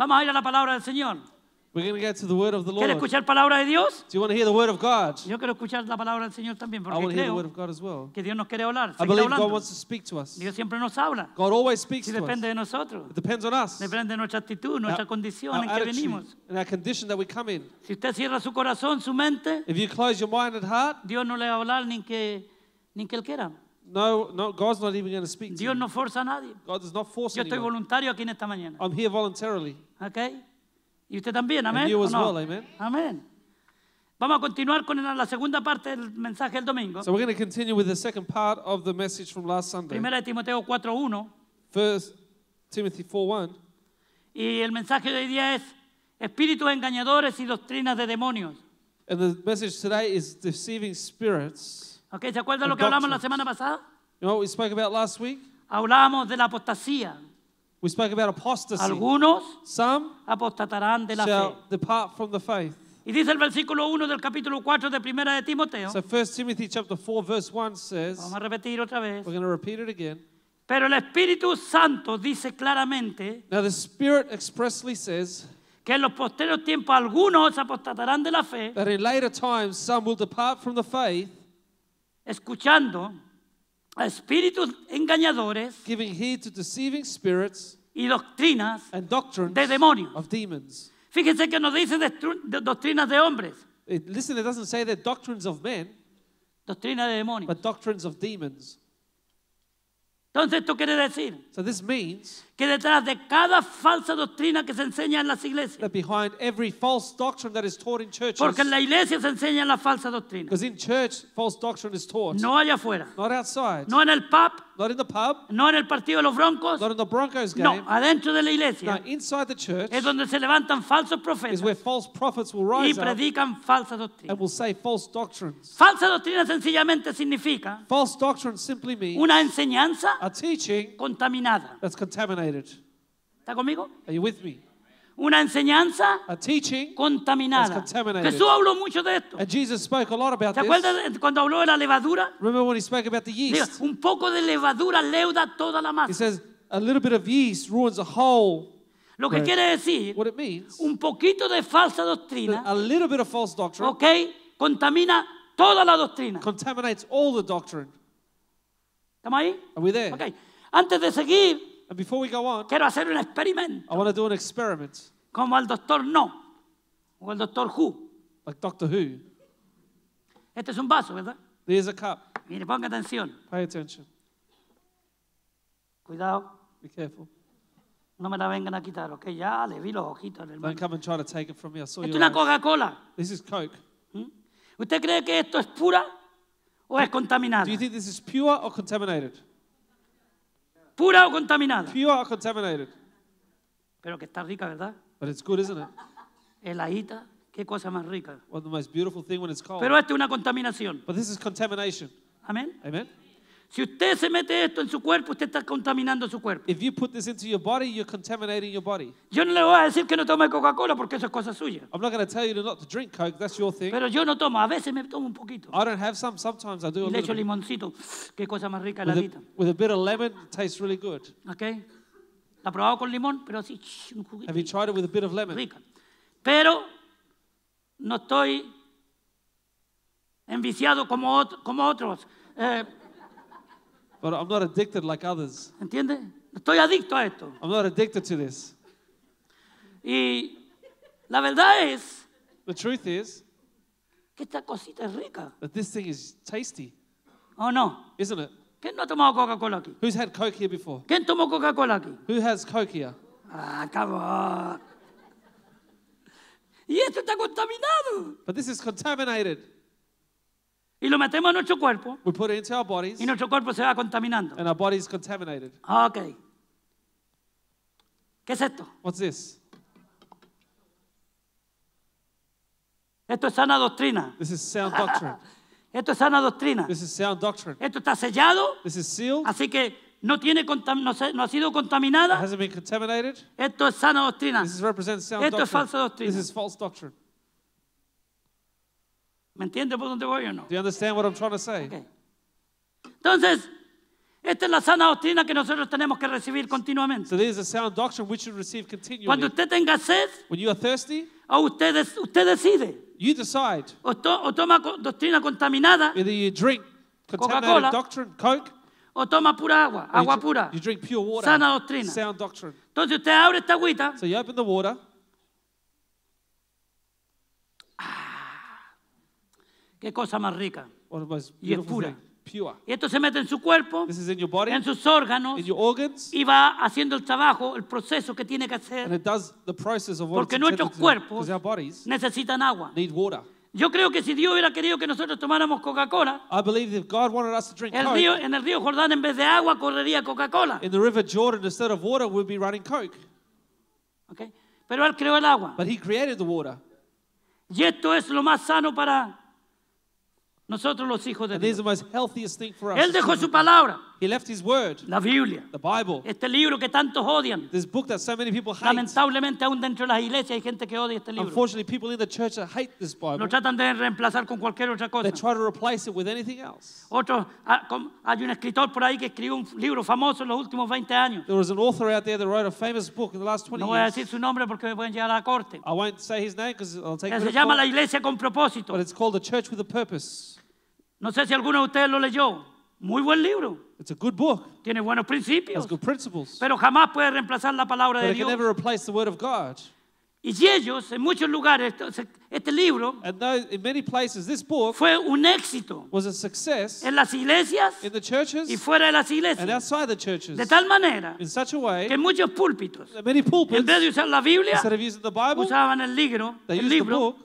Vamos a ir a la palabra del Señor. We're going to get to the word of the ¿Quiere Lord. escuchar palabra de Dios? Do you want to hear the word of God? Yo quiero escuchar la palabra del Señor también, I porque want to hear the word creo of God as well. que Dios nos quiere hablar. I Seguir believe God hablando. wants to speak to us. Dios siempre nos habla. God always speaks Si to depende us. de nosotros. It depends on us. Depende de nuestra actitud, nuestra condición en que attitude venimos. and our condition that we come in. Si usted cierra su corazón, su mente, If you close your mind and heart, Dios no le va a hablar ni que Él quiera. no, God's not even going to speak to Dios you. no forza a nadie. God does not force Yo estoy anyone. voluntario aquí en esta mañana. I'm here voluntarily. ¿Ok? Y usted también, amén. you ¿o as no? well, amen. Amén. Vamos a continuar con la segunda parte del mensaje del domingo. So we're going to continue with the second part of the message from last Sunday. Primera de Timoteo 4:1. 1 Timothy 4:1. Y el mensaje de hoy día es espíritus engañadores y doctrinas de demonios. And the message today is deceiving spirits. ¿Ok? ¿Se acuerdan lo que hablamos la semana pasada? You know what we spoke about last week? Hablábamos de la apostasía. We spoke about apostasy. Algunos Some apostatarán de la fe. shall depart from the faith. Y dice el versículo 1 del capítulo 4 de Primera de Timoteo. So 1 Timothy chapter 4 verse 1 says, Vamos a repetir otra vez. we're going to repeat it again. Pero el Espíritu Santo dice claramente Now the Spirit expressly says que en los posteriores tiempos algunos apostatarán de la fe, that in later times some will depart from the faith, escuchando a espíritus engañadores giving heed to deceiving spirits y doctrinas and doctrines de demonios. of demons. Fíjense que nos dice doctrinas de hombres, Listen, it doesn't say they're doctrines of men, doctrinas de demonios. but doctrines of demons. Entonces esto quiere decir So this means que detrás de cada falsa doctrina que se enseña en las iglesias, that behind every false doctrine that is taught in churches, porque en la iglesia se enseña la falsa doctrina, because in church false doctrine is taught, no allá afuera, not outside, no en el pub, not in the pub, no en el partido de los Broncos, not in the Broncos no, game. adentro de la No, iglesia inside the church es donde se levantan falsos is profetas where false prophets will y rise up predican falsa doctrina. and will say false doctrines. Falsa doctrina sencillamente significa False doctrine simply means una enseñanza a teaching contaminada. that's contaminated. ¿Está conmigo? Are you with me? Una enseñanza A teaching contaminada. That's contaminated. Jesús habló mucho de esto. And Jesus spoke a lot about ¿Se this. acuerdan cuando habló de la levadura? Remember when he spoke about the Diga, yeast? un poco de levadura leuda toda la He masa. says a little bit of yeast ruins a whole. Lo que Right. quiere decir, What it means, un poquito de falsa doctrina, a little bit of false doctrine ¿ok? Contamina toda la doctrina. contaminates all the doctrine. ¿Estamos ahí? Are we there? Ok. Antes de seguir, And before we go on, quiero hacer un experimento. I want to do an experiment, Como el doctor No. O el doctor Who. like Doctor Who. Este es un vaso, ¿verdad? There's a cup. Mire, ponga atención. Pay attention. Cuidado. Be careful. No me la vengan a quitar, ¿ok? Ya le vi los ojitos al Don't hermano. come and try to take it from me. I saw Esto es you. una Coca-Cola. This is Coke. ¿Usted cree que esto es pura o es contaminada? Do you think this is pure or contaminated? Pura o contaminada. Pure or contaminated? Pero que está rica, ¿verdad? But it's good, isn't it? Heladita, qué cosa más rica. One of the most beautiful thing when it's cold. Pero esto es una contaminación. But this is contamination. Amén. Amen? Si usted se mete esto en su cuerpo, usted está contaminando su cuerpo. If you put this into your body, you're contaminating your body. Yo no le voy a decir que no tome Coca-Cola porque eso es cosa suya. I'm not going to tell you not to drink Coke. That's your thing. Pero yo no tomo, a veces me tomo un poquito. I don't have some. Sometimes I do a Y le echo little bit. limoncito. Qué cosa más rica, With heladita. with a bit of lemon, it tastes really good. ¿Ok? La he probado con limón, pero así, un juguito. Have you tried it with a bit of lemon? Rica. Pero no estoy enviciado como otros. But I'm not addicted like others. ¿Entiende? Estoy adicto a esto. I'm not addicted to this. Y la verdad es The truth is que esta cosita es rica. that this thing is tasty, ¿O no? isn't it? ¿Quién no ha tomado Coca-Cola aquí? Who's had Coke here before? ¿Quién tomó Coca-Cola aquí? Who has Coke here? Ah, cabrón. Y esto está contaminado. But this is contaminated. Y lo metemos en nuestro cuerpo We put it into our bodies, y nuestro cuerpo se va contaminando. and our body is contaminated. Ok. ¿Qué es esto? What's this? Esto es sana doctrina. This is sound doctrine. Esto es sana doctrina. This is sound doctrine. Esto está sellado, This is sealed. así que no ha sido It contaminada. hasn't been contaminated. Esto es sana doctrina. This represents sound Esto es doctrine. falsa doctrina. This is false doctrine. ¿Me entiende por dónde voy o no? Do you understand what I'm trying to say? Ok. Entonces, Esta es la sana doctrina que nosotros tenemos que recibir continuamente. So this is a sound doctrine we should receive Cuando continually. usted tenga sed, When you are thirsty, o usted decide, you decide o toma doctrina contaminada, whether you drink Coca-Cola, contaminated doctrine, Coke, o toma pura agua, or agua pura, you drink pure water, sana doctrina. sound doctrine. Entonces usted abre esta agüita, So you open the water, qué cosa más rica. one of the most Y es beautiful pura. things, pure. Y esto se mete en su cuerpo, This is in your body, en sus órganos, in your organs, y va haciendo el trabajo, el proceso que tiene que and hacer, it does the process of what porque it's nuestros intended to do. cuerpos Because our bodies necesitan agua. need water. Yo creo que si Dios hubiera querido que nosotros tomáramos Coca-Cola, I believe if God wanted us to drink Coke, en el río Jordán en vez de agua correría Coca-Cola. in the river Jordan, instead of water, we'd be running Coke. ¿Ok? Pero Él creó el agua. But He created the water. Y esto es lo más sano para nosotros los hijos de And this is Dios. the most healthiest thing for us. Él dejó su palabra, He left His word, la Biblia, the Bible, este libro que tantos odian. this book that so many people hate. Lamentablemente aún dentro de las iglesias hay gente que odia este libro. Unfortunately, people in the church that hate this Bible, Lo tratan de reemplazar con cualquier otra they cosa. try to replace it with anything else. Hay un escritor por ahí que escribió un libro famoso en los últimos 20 años. There was an author out there that wrote a famous book in the last 20 No voy a years. decir su nombre porque me pueden llevar a la corte. I won't say his name because I'll take Que it se to llama La court, Iglesia con Propósito. but it's called The Church with a Purpose. No sé si alguno de ustedes lo leyó. Muy buen libro. It's a good book. Tiene buenos It principios. has good principles. Pero jamás puede reemplazar la palabra But de it can Dios. never replace the word of God. Y si ellos, en muchos lugares, este libro And though in many places this book fue un éxito was a success en las iglesias in the churches y fuera de las and iglesias. outside the churches, De tal manera in such a way que en muchos púlpitos, that many en pulpits, vez de usar la Biblia, instead of using the Bible, usaban el libro, they used the book,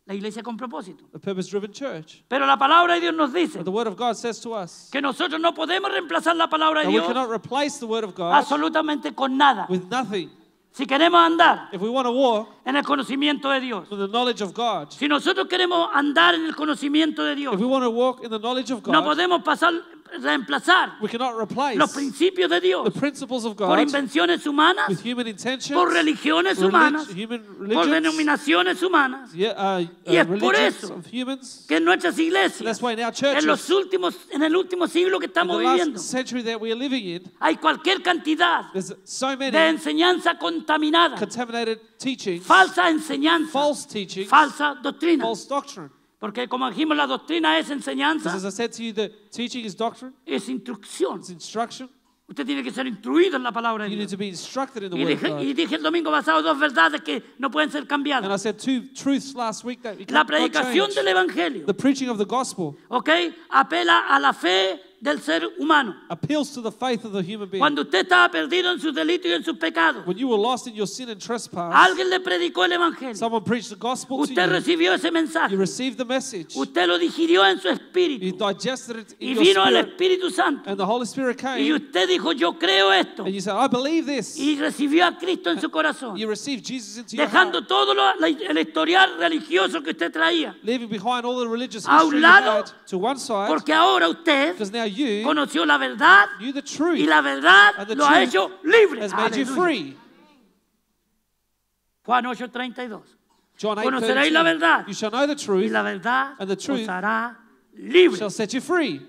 la iglesia con propósito. a purpose-driven church. Pero la palabra de Dios nos dice But the word of God says to us que nosotros no podemos reemplazar la palabra de that we Dios cannot replace the word of God absolutamente con nada. with nothing. Si queremos andar If we want to walk en el conocimiento de Dios, with the knowledge of God, si nosotros queremos andar en el conocimiento de Dios, if we want to walk in the knowledge of no God, podemos reemplazar we cannot replace los principios de Dios the principles of por God invenciones humanas, with human intentions, por religiones humanas, human por religions, denominaciones humanas. y es por religions eso of humans. Que en nuestras iglesias, That's why in our en el último siglo que in estamos the viviendo, last century that we are living in, hay cualquier cantidad there's so de many enseñanza contaminada, contaminated teachings, falsa enseñanza, false teachings, falsa doctrina. false doctrine. Porque como dijimos, la doctrina es enseñanza, Because as I said to you, the teaching is doctrine, es instrucción. it's instruction. Usted tiene que ser instruido en la palabra de You need Dios. to be instructed in the Y word of dije, God. el domingo pasado dos verdades que no pueden ser And I cambiadas. said two truths last week that we La cannot predicación change. del Evangelio, The preaching of the gospel ¿ok? Apela a la fe del ser humano. appeals to the faith of the human being. Cuando usted estaba perdido en sus delitos y en sus pecados, When you were lost in your sin and trespass, alguien le predicó el Evangelio. someone preached the gospel to Usted you. recibió ese You mensaje. received the message. Usted lo digirió en su You espíritu. digested it Y in your vino el spirit. Espíritu Santo. And the Holy Spirit Y came. usted dijo, yo creo esto. And you said, I believe this. Y recibió a Cristo en su corazón. You received Jesus into your Dejando heart. todo el historial religioso que usted traía. Leaving behind all the religious A un history you lado, had to one side. Porque ahora usted Because now you conoció la verdad knew the y truth la verdad and the lo ha truth hecho libre. has made you Aleluya. free. Juan 8:32. John 8:32. Conoceréis la verdad You shall know the y truth, la verdad and the truth os hará libre. shall set you free.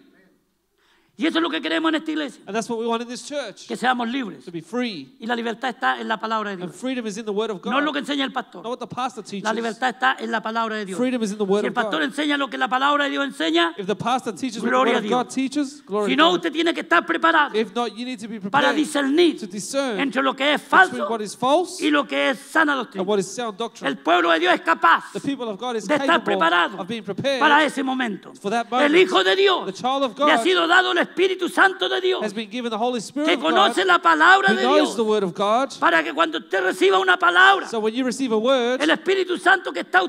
Y eso es lo que queremos en esta iglesia, And that's what we want in this church, que seamos libres. to be free. Y la libertad está en la palabra de And Dios. freedom is in the word of No es lo God. que enseña el Not pastor. what the pastor La teaches. libertad está en la palabra de Dios. Freedom is in the word Si el of pastor God. enseña lo que la palabra de Dios enseña, If the pastor teaches what the Gloria word a of Dios. God teaches, glory si to no, God. usted tiene que estar preparado If not, you need to be para prepared discernir to discern entre lo que es between falso what is false y lo que es sana and doctrina. what is sound doctrine. El pueblo de Dios es capaz The people of God is de estar capable preparado of being prepared para ese momento. for that moment. El Hijo de Dios The child of le ha God sido dado el Espíritu Santo de Dios has been given the Holy Spirit que of God, conoce la palabra who de knows Dios the word of God. para que cuando usted reciba una palabra, So when you receive a word, el Espíritu Santo que está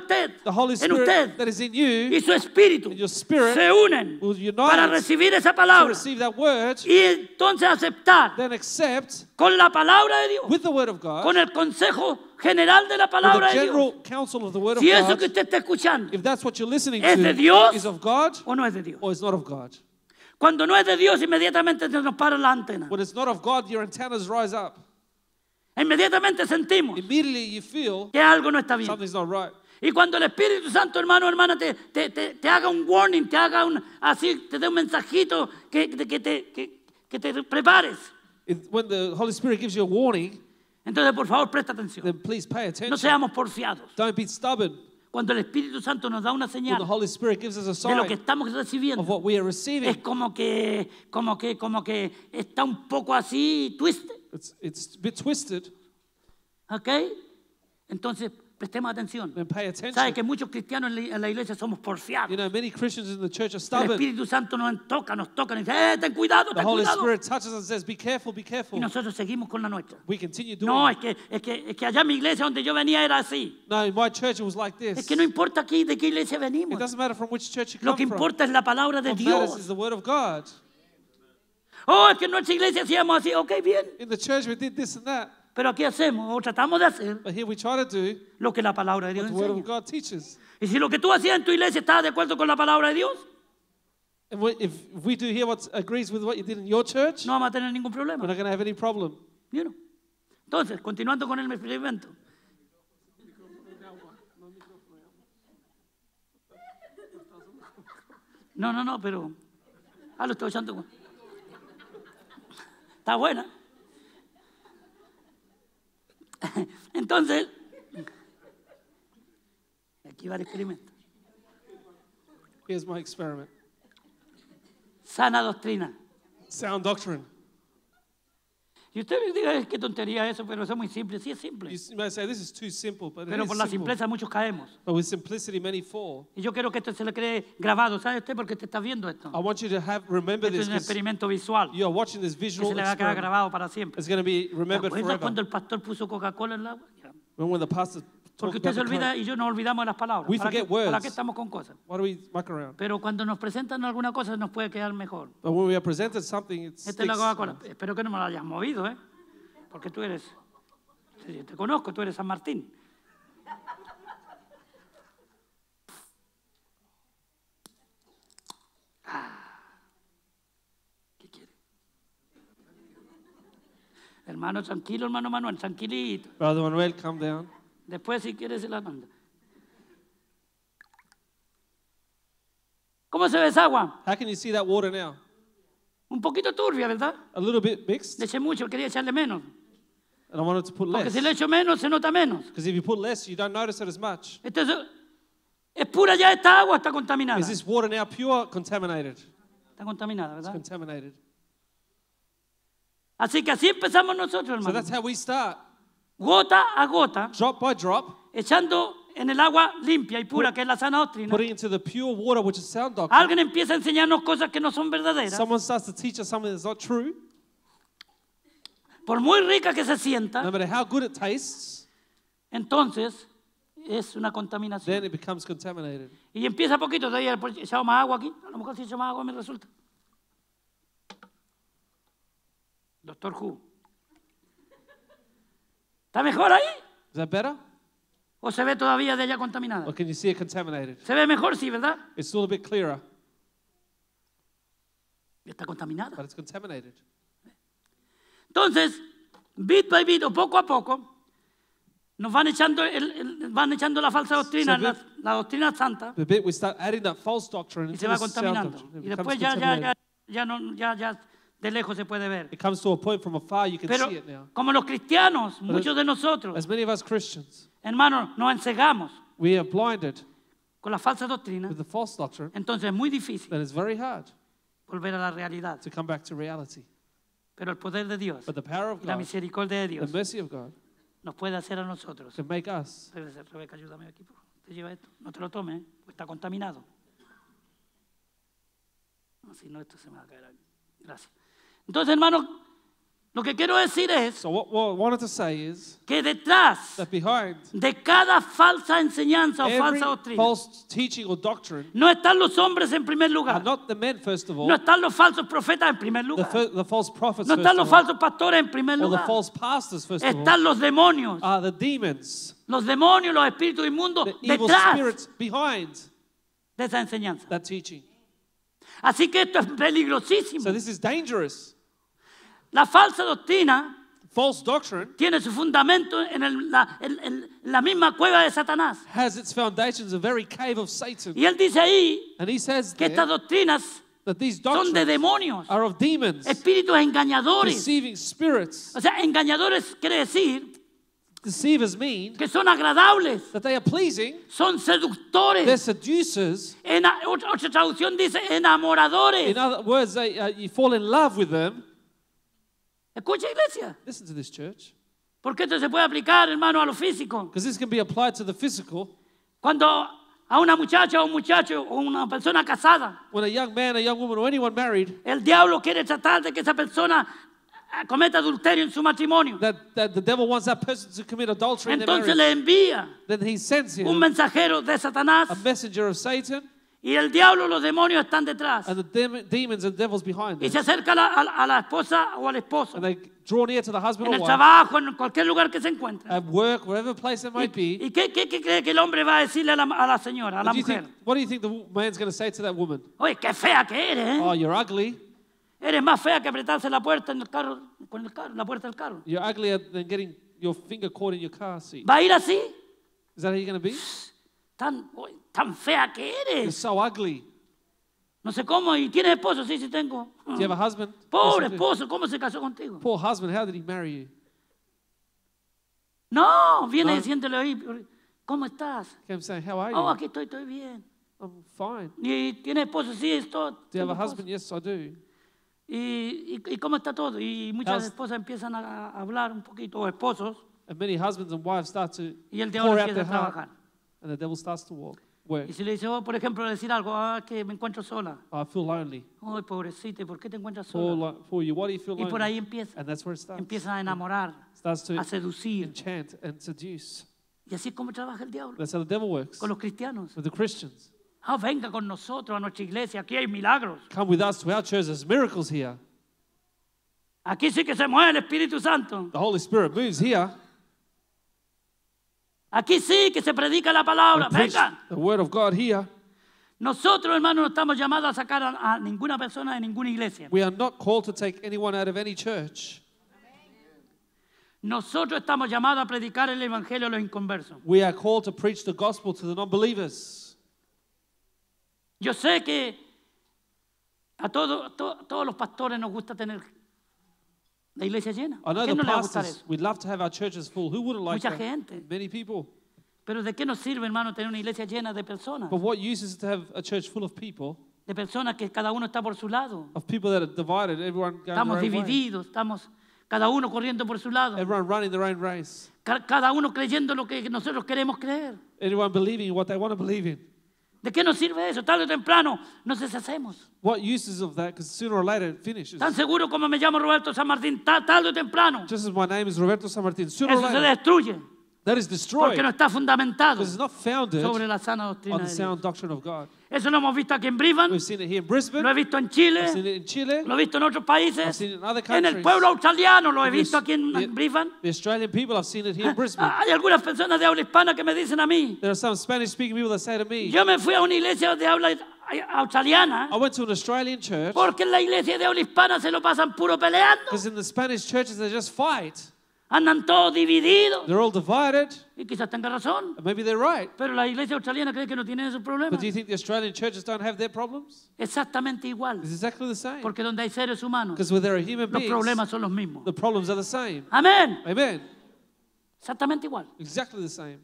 the Holy en Spirit usted that is in y you su espíritu and your spirit se unen will unite para recibir esa to palabra receive that word, y entonces aceptar then accept con la palabra de Dios, with the word of God, con el consejo general de la with palabra the de Dios. general counsel of the word of Si eso God, que usted está escuchando if that's what you're listening ¿es de to Dios is of God o no es de Dios. or is not of God. Cuando no es de Dios, inmediatamente se nos para la antena. When it's not of God, your antennas rise up. Inmediatamente sentimos Immediately you feel que algo no está bien. something's not right. Y cuando el Espíritu Santo, hermano, hermana, te haga un warning, te haga así, te dé un mensajito que que te prepares. When the Holy Spirit gives you a warning, Entonces, por favor, presta atención. then please pay attention. No seamos porfiados. Don't be stubborn. Cuando el Espíritu Santo nos da una When señal the Holy Spirit gives us a de lo que sign estamos recibiendo, of what we are es receiving, como que está un poco así, twisted. it's a bit twisted, ¿Ok? Entonces, prestemos atención. then pay ¿Sabe attention. que muchos cristianos en la iglesia somos porfiados? You know, many Christians in the church are El stubborn. Espíritu Santo nos toca y dice, ten cuidado, The ten Holy cuidado. Spirit touches us and says, be careful, be Y careful. nosotros seguimos con la nuestra. We continue doing No, it. es que allá en mi iglesia donde yo venía era así. No, in my church it was like Es this. que no importa aquí de qué iglesia It venimos. doesn't matter from which church you Lo come que from. importa es la palabra de What matters is Dios. the word of God. Oh, es que en nuestra iglesia hacíamos así, ok, bien. In the church we did this and that, Pero aquí hacemos o tratamos de hacer but here we try to do lo que la palabra de Dios what the word of enseña. God teaches. Y si lo que tú hacías en tu iglesia estaba de acuerdo con la palabra de Dios, And if we do here what agrees with what you did in your church, no vamos a tener ningún we're problema. not going to have any problem. Ni uno. Entonces, continuando con el experimento. No, pero... lo estoy echando. Está buena. Entonces, aquí va el experimento. Here's my experiment. Sana doctrina. Sound doctrine. Y usted me diga, qué tontería eso, pero eso es muy simple. Sí, es simple. You may say this is too simple, but it Pero is por la simple. simpleza muchos caemos. But with simplicity, many fall. Y yo quiero que esto se le quede grabado. ¿Sabe usted por qué usted está viendo esto? I want you to remember Esto this es un because experimento visual you are watching this que visual se le va a quedar experiment. grabado para siempre. It's going to be ¿Se remembered acuerda forever. cuando el pastor puso Coca-Cola en el agua? Ya. When the pastor Porque talked usted se about the olvida Coke, y yo nos olvidamos de las palabras. We ¿Para qué, forget words. para qué estamos con cosas? why do we muck around? Pero cuando nos presentan alguna cosa nos puede quedar mejor. But when we are presented something, it Esta es la sticks. Coca-Cola. Espero que no me la hayas movido, ¿eh? Porque tú eres... Sí, te conozco, tú eres San Martín. ¿Qué quiere? Hermano, tranquilo, hermano Manuel, tranquilito. Brother Manuel, come down. Después, si quiere, se la manda. ¿Cómo se ve esa agua? How can you see that water now? Un poquito turbia, ¿verdad? A little bit mixed, Le eché mucho, quería echarle menos. and I wanted to put Porque less. si le echo menos, se nota menos. Because if you put less, you don't notice it as much. Entonces, ¿es pura ya esta agua o está contaminada? Is this water now pure or contaminated? Está contaminada, It's ¿verdad? contaminated. Así que así empezamos nosotros, So hermano. that's how we start. Gota a gota, Drop by drop, echando en el agua limpia y pura, que es la sana doctrina. putting into the pure water, which is sound doctrine. Alguien empieza a enseñarnos cosas que no son verdaderas. Someone starts to teach us something that's not true. Por muy rica que se No sienta, matter how good it tastes, entonces es una then contaminación. it becomes contaminated. Y empieza poquito, todavía he echado más agua aquí. A lo mejor si echo más agua me resulta. Doctor Who. ¿Está mejor ahí? Is that better? ¿O se ve todavía de ella contaminada? Or can you see it contaminated? Se ve mejor, sí, ¿verdad? It's still a bit clearer, Está contaminada. but it's contaminated. Entonces, bit by bit o poco a poco, nos van echando, van echando la falsa doctrina, So la doctrina santa, The bit we start adding that false doctrine y into se va the sound contaminando. doctrine. It Y becomes después contaminated. ya de lejos se puede ver. It comes to a point from afar you can Pero see it now. como los cristianos, muchos de nosotros, As many of us Christians, hermanos, nos encegamos we are blinded con la falsa doctrina, with the false doctrine, entonces es muy difícil then it's very hard volver a la realidad. to come back to reality. Pero el poder de Dios But the power of y la God, misericordia de the Dios mercy of God, nos puede hacer a nosotros. can make us. Rebeca, ayúdame aquí. Por favor. Te lleva esto. No te lo tomes, pues está contaminado. No, si no, esto se me va a caer aquí. Gracias. Entonces, hermanos, lo que quiero decir es So what I wanted to say is que detrás that behind de cada falsa enseñanza o every falsa doctrina false teaching or doctrine no están los hombres en primer are lugar. not the men, first of all, No están los falsos profetas en primer the, lugar. the false prophets, No first están los of all, falsos pastores en primer or the lugar. false pastors, first of all, Están los demonios. are the demons, Los demonios, los espíritus inmundos the evil detrás spirits behind de esa enseñanza. that teaching. Así que esto es peligrosísimo. So this is dangerous. La falsa doctrina False doctrine tiene su fundamento en la misma cueva de Satanás. has its foundations in the very cave of Satan. Y él dice ahí And he says que there estas doctrinas that these son de doctrines demonios, are of demons, espíritus engañadores. deceiving spirits. O sea, engañadores quiere decir Deceivers mean que son agradables, that they are pleasing, son they're seductores. seducers. Otra traducción dice enamoradores. In other words, you fall in love with them. Escucha, iglesia, Listen to this, church, porque esto se puede aplicar, hermano, a lo físico. because this can be applied to the physical. Cuando a una muchacha o un muchacho o una persona casada, When a young man, a young woman, or anyone married, el diablo quiere tratar de que esa persona cometa adulterio en su matrimonio. that the devil wants that person to commit adultery in their Entonces marriage, le envía then he sends un him mensajero de Satanás a messenger of Satan, y el diablo, los demonios están detrás. and the demons and devils behind Y them. se acerca a la esposa o al esposo, And they draw near to the husband en or el wife, trabajo, en cualquier lugar que se encuentre. at work, wherever place it might be. ¿Y qué cree que el hombre va a decirle a la señora, a la mujer? What do you think the man's going to say to that woman? Oye, qué fea que eres, ¿eh? Oh, you're ugly. Eres más fea que apretarse la puerta en el carro, con el carro, la puerta del carro. You're uglier than getting your finger caught in your car seat. ¿Va a ir así? Is that how you're going to be? Tan fea que You're eres. so ugly. No sé cómo. ¿Y tienes esposo? Sí, sí tengo. Do you have a husband? Pobre Yes, I do. esposo, ¿cómo se casó contigo? Poor husband, how did he marry you? No, viene No. diciéndole ahí, ¿cómo estás? Came saying, how are you? Oh, aquí estoy bien. I'm fine. ¿Y tienes esposo? Sí, estoy. Do you have a husband? Yes, I do. ¿Y cómo está todo? Y muchas How's- esposas empiezan a hablar un poquito, o esposos, And many husbands and wives start to y el diablo pour out empieza their a heart, trabajar. and the devil starts to work. Y si le dice, por ejemplo, decir algo, que me encuentro sola. I feel lonely. Ay, pobrecita, ¿y por qué te encuentras For, sola? for you, why do you feel Y por ahí lonely? empieza. And that's where it starts. Empieza a enamorar, Starts to a seducir. enchant and seduce. Y así es como trabaja el diablo That's how the devil works con los cristianos. with the Christians. Venga con nosotros a nuestra iglesia, aquí hay milagros. Come with us to our church. There's miracles here. Aquí sí que se mueve el Espíritu Santo. The Holy Spirit moves here. Aquí sí que se predica la palabra. We preach Venga. the word of God here. Nosotros, hermanos, no estamos llamados a sacar a ninguna persona de ninguna iglesia. We are not called to take anyone out of any church. Nosotros estamos llamados a predicar el evangelio a los inconversos. We are called to preach the gospel to the non-believers. Yo sé que a todos los pastores nos gusta tener la iglesia llena. I know ¿A the quién no le va a gustar pastors, eso? we'd love to have our churches full. Who wouldn't like Mucha that? gente. Many people. Pero ¿de qué nos sirve, hermano, tener una iglesia llena de personas? But what use is it to have a church full of people De personas que cada uno está por su lado. that are divided, everyone going Estamos their own way, divididos, estamos cada uno corriendo por su lado. everyone running their own race, Cada uno creyendo lo que nosotros queremos creer. everyone believing in what they want to believe in? ¿De qué nos sirve eso? Tarde o temprano nos deshacemos. What use is of that? Because sooner or later it finishes. Tan seguro como me llamo Roberto San Martín, tarde o temprano Just as my name is Roberto San Martin, sooner or eso se later destruye that is destroyed porque no está fundamentado because it's not founded sobre la sana doctrina on the de Dios. sound doctrine of God. Eso lo hemos visto aquí en Brisbane, We've seen it here in Brisbane, lo he visto en I've Chile, seen it in Chile, lo he visto en otros I've países, seen it in other en el countries. pueblo australiano lo he The- visto aquí en the- Brisbane. The Australian people, I've seen it here in Brisbane. Hay algunas personas de habla hispana que me dicen a mí, There are some Spanish-speaking people that say to me, yo me fui a una iglesia de habla australiana I went to an Australian church porque en la iglesia de habla hispana se lo pasan puro peleando, because in the Spanish churches they just fight. andan todos divididos They're all divided, y quizás tenga razón, and maybe they're right. pero la iglesia australiana cree que no tiene esos problemas. But do you think the Australian churches don't have their problems? Exactamente igual, It's exactly the same. porque donde hay seres humanos, Because where there are human los beings, problemas son los mismos. the problems are the same. Amén. Amen. Exactamente igual. Exactly the same.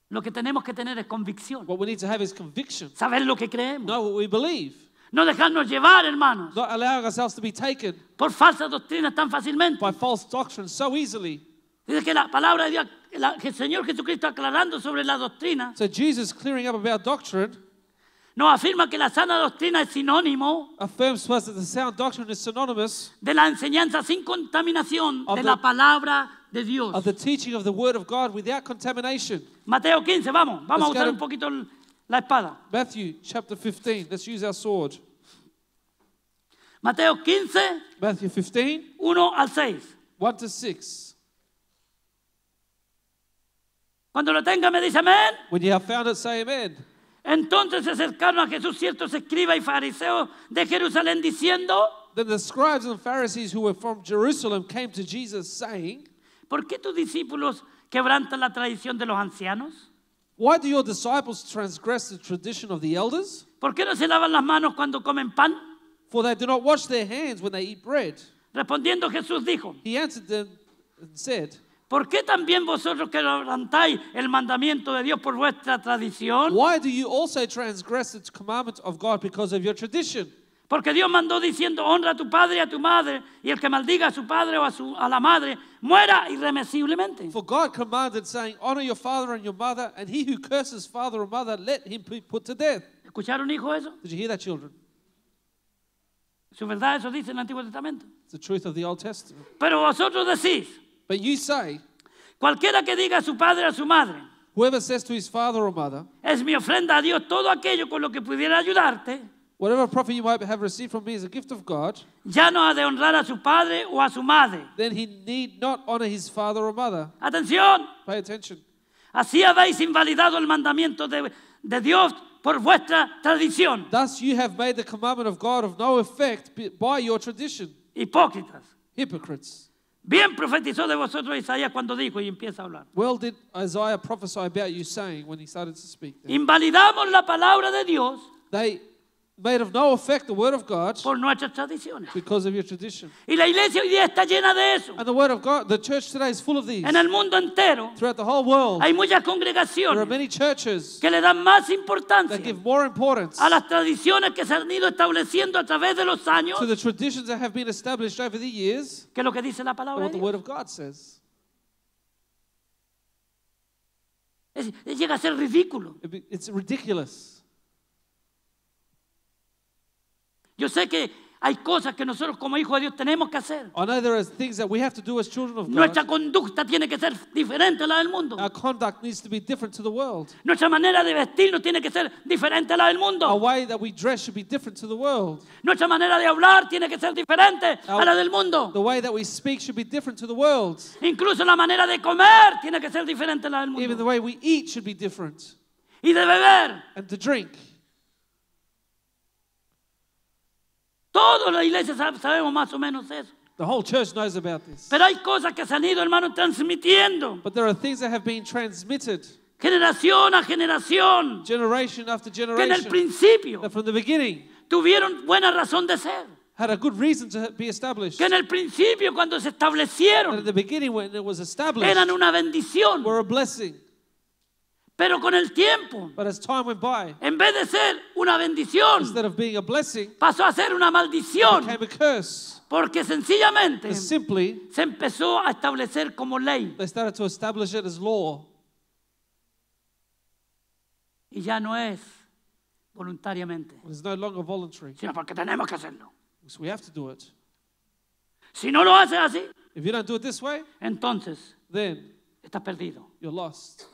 Lo que tenemos que tener es convicción, What we need to have is conviction. saber lo que creemos, Know what we believe. no dejarnos llevar, hermanos, Not allowing ourselves to be taken por falsas doctrinas tan fácilmente. by false doctrine so easily. Dice que la palabra de Dios, que el Señor Jesucristo aclarando sobre la doctrina, So Jesus, clearing up about doctrine, nos afirma que la sana doctrina es sinónimo affirms to us that the sound doctrine is synonymous de la enseñanza sin contaminación Of de the- la palabra de Dios. of the teaching of the Word of God without contamination. Mateo 15, vamos a Let's usar go un to- poquito la espada. Matthew chapter 15. Let's use our sword. Mateo 15, Matthew 15, 1 al 6. 1 to 6. Cuando lo tenga me dice amén. When you have found it, say amen. Entonces se acercaron a Jesús ciertos escribas y fariseos de Jerusalén diciendo, Then the scribes and Pharisees who were from Jerusalem came to Jesus saying, ¿por qué tus discípulos quebrantan la tradición de los ancianos? Why do your disciples transgress the tradition of the elders? ¿Por qué no se lavan las manos cuando comen pan? For they do not wash their hands when they eat bread. Respondiendo Jesús dijo, He answered them and said, ¿por qué también vosotros quebrantáis el mandamiento de Dios por vuestra tradición? why do you also transgress the commandment of God because of your tradition? Porque Dios mandó diciendo, honra a tu padre y a tu madre, y el que maldiga a su padre o a la madre, muera irremisiblemente. For God commanded, saying, honor your father and your mother, and he who curses father or mother, let him be put to death. ¿Escucharon, hijo, eso? Did you hear that, children? Su verdad, eso dice en el Antiguo Testamento. It's the truth of the Old Testament. Pero vosotros decís, But you say, cualquiera que diga a su padre o a su madre, whoever says to his father or mother, es mi ofrenda a Dios todo aquello con lo que pudiera ayudarte, whatever profit you might have received from me is a gift of God, ya no ha de honrar a su padre o a su madre. then he need not honor his father or mother. Atención, Pay attention. así habéis invalidado el mandamiento de Dios por vuestra tradición. Thus you have made the commandment of God of no effect by your tradition. Hipócritas. Hypocrites. Bien profetizó de vosotros Isaías cuando dijo, y empieza a hablar. Well did Isaiah prophesy about you, saying, when he started to speak, Invalidamos la palabra de Dios they made of no effect the word of God por nuestras tradiciones. because of your tradition. Y la iglesia hoy día está llena de eso. And the word of God, the church today is full of these. En el mundo entero Throughout the whole world, hay muchas there are congregaciones many churches que le dan más that importancia give more importance a las tradiciones que se han ido estableciendo a través de los años to the traditions that have been established over the years que lo que dice la than palabra what de the word Dios. of God says. Llega a ser ridículo. It's ridiculous. Yo sé que hay cosas que nosotros como hijos de Dios tenemos que hacer. I know there are things that we have to do as children of Nuestra God. conducta tiene que ser diferente a la del mundo. Our conduct needs to be different to the world. Nuestra manera de vestirnos tiene que ser diferente a la del Our mundo. way that we dress should be different to the world. Nuestra manera de hablar tiene que ser diferente a la del mundo. The way that we speak should be different to the world. Incluso la manera de comer tiene que ser diferente a la del Even the mundo. way we eat should be different. Y de beber. And to drink. Todos la iglesia sabemos más o menos eso. The whole church knows about this. Pero hay cosas que se han ido, hermano, transmitiendo. But there are things that have been transmitted Generación a generación. generation after Que en el generation principio that from the beginning tuvieron buena razón de ser. had a good reason to be established. Que en el principio cuando se And at establecieron the beginning when it was established eran una bendición. were a blessing. Pero con el tiempo, But as time went by, en vez de ser una bendición, instead of being a blessing, pasó a ser una it maldición. became a curse. Porque sencillamente Because simply se empezó a establecer como ley. they started to establish it as law. Y ya no es voluntariamente, It is no longer voluntary. sino porque tenemos que hacerlo. So we have to do it. Si no lo haces así, If you don't do it this way, entonces then estás perdido. you're lost.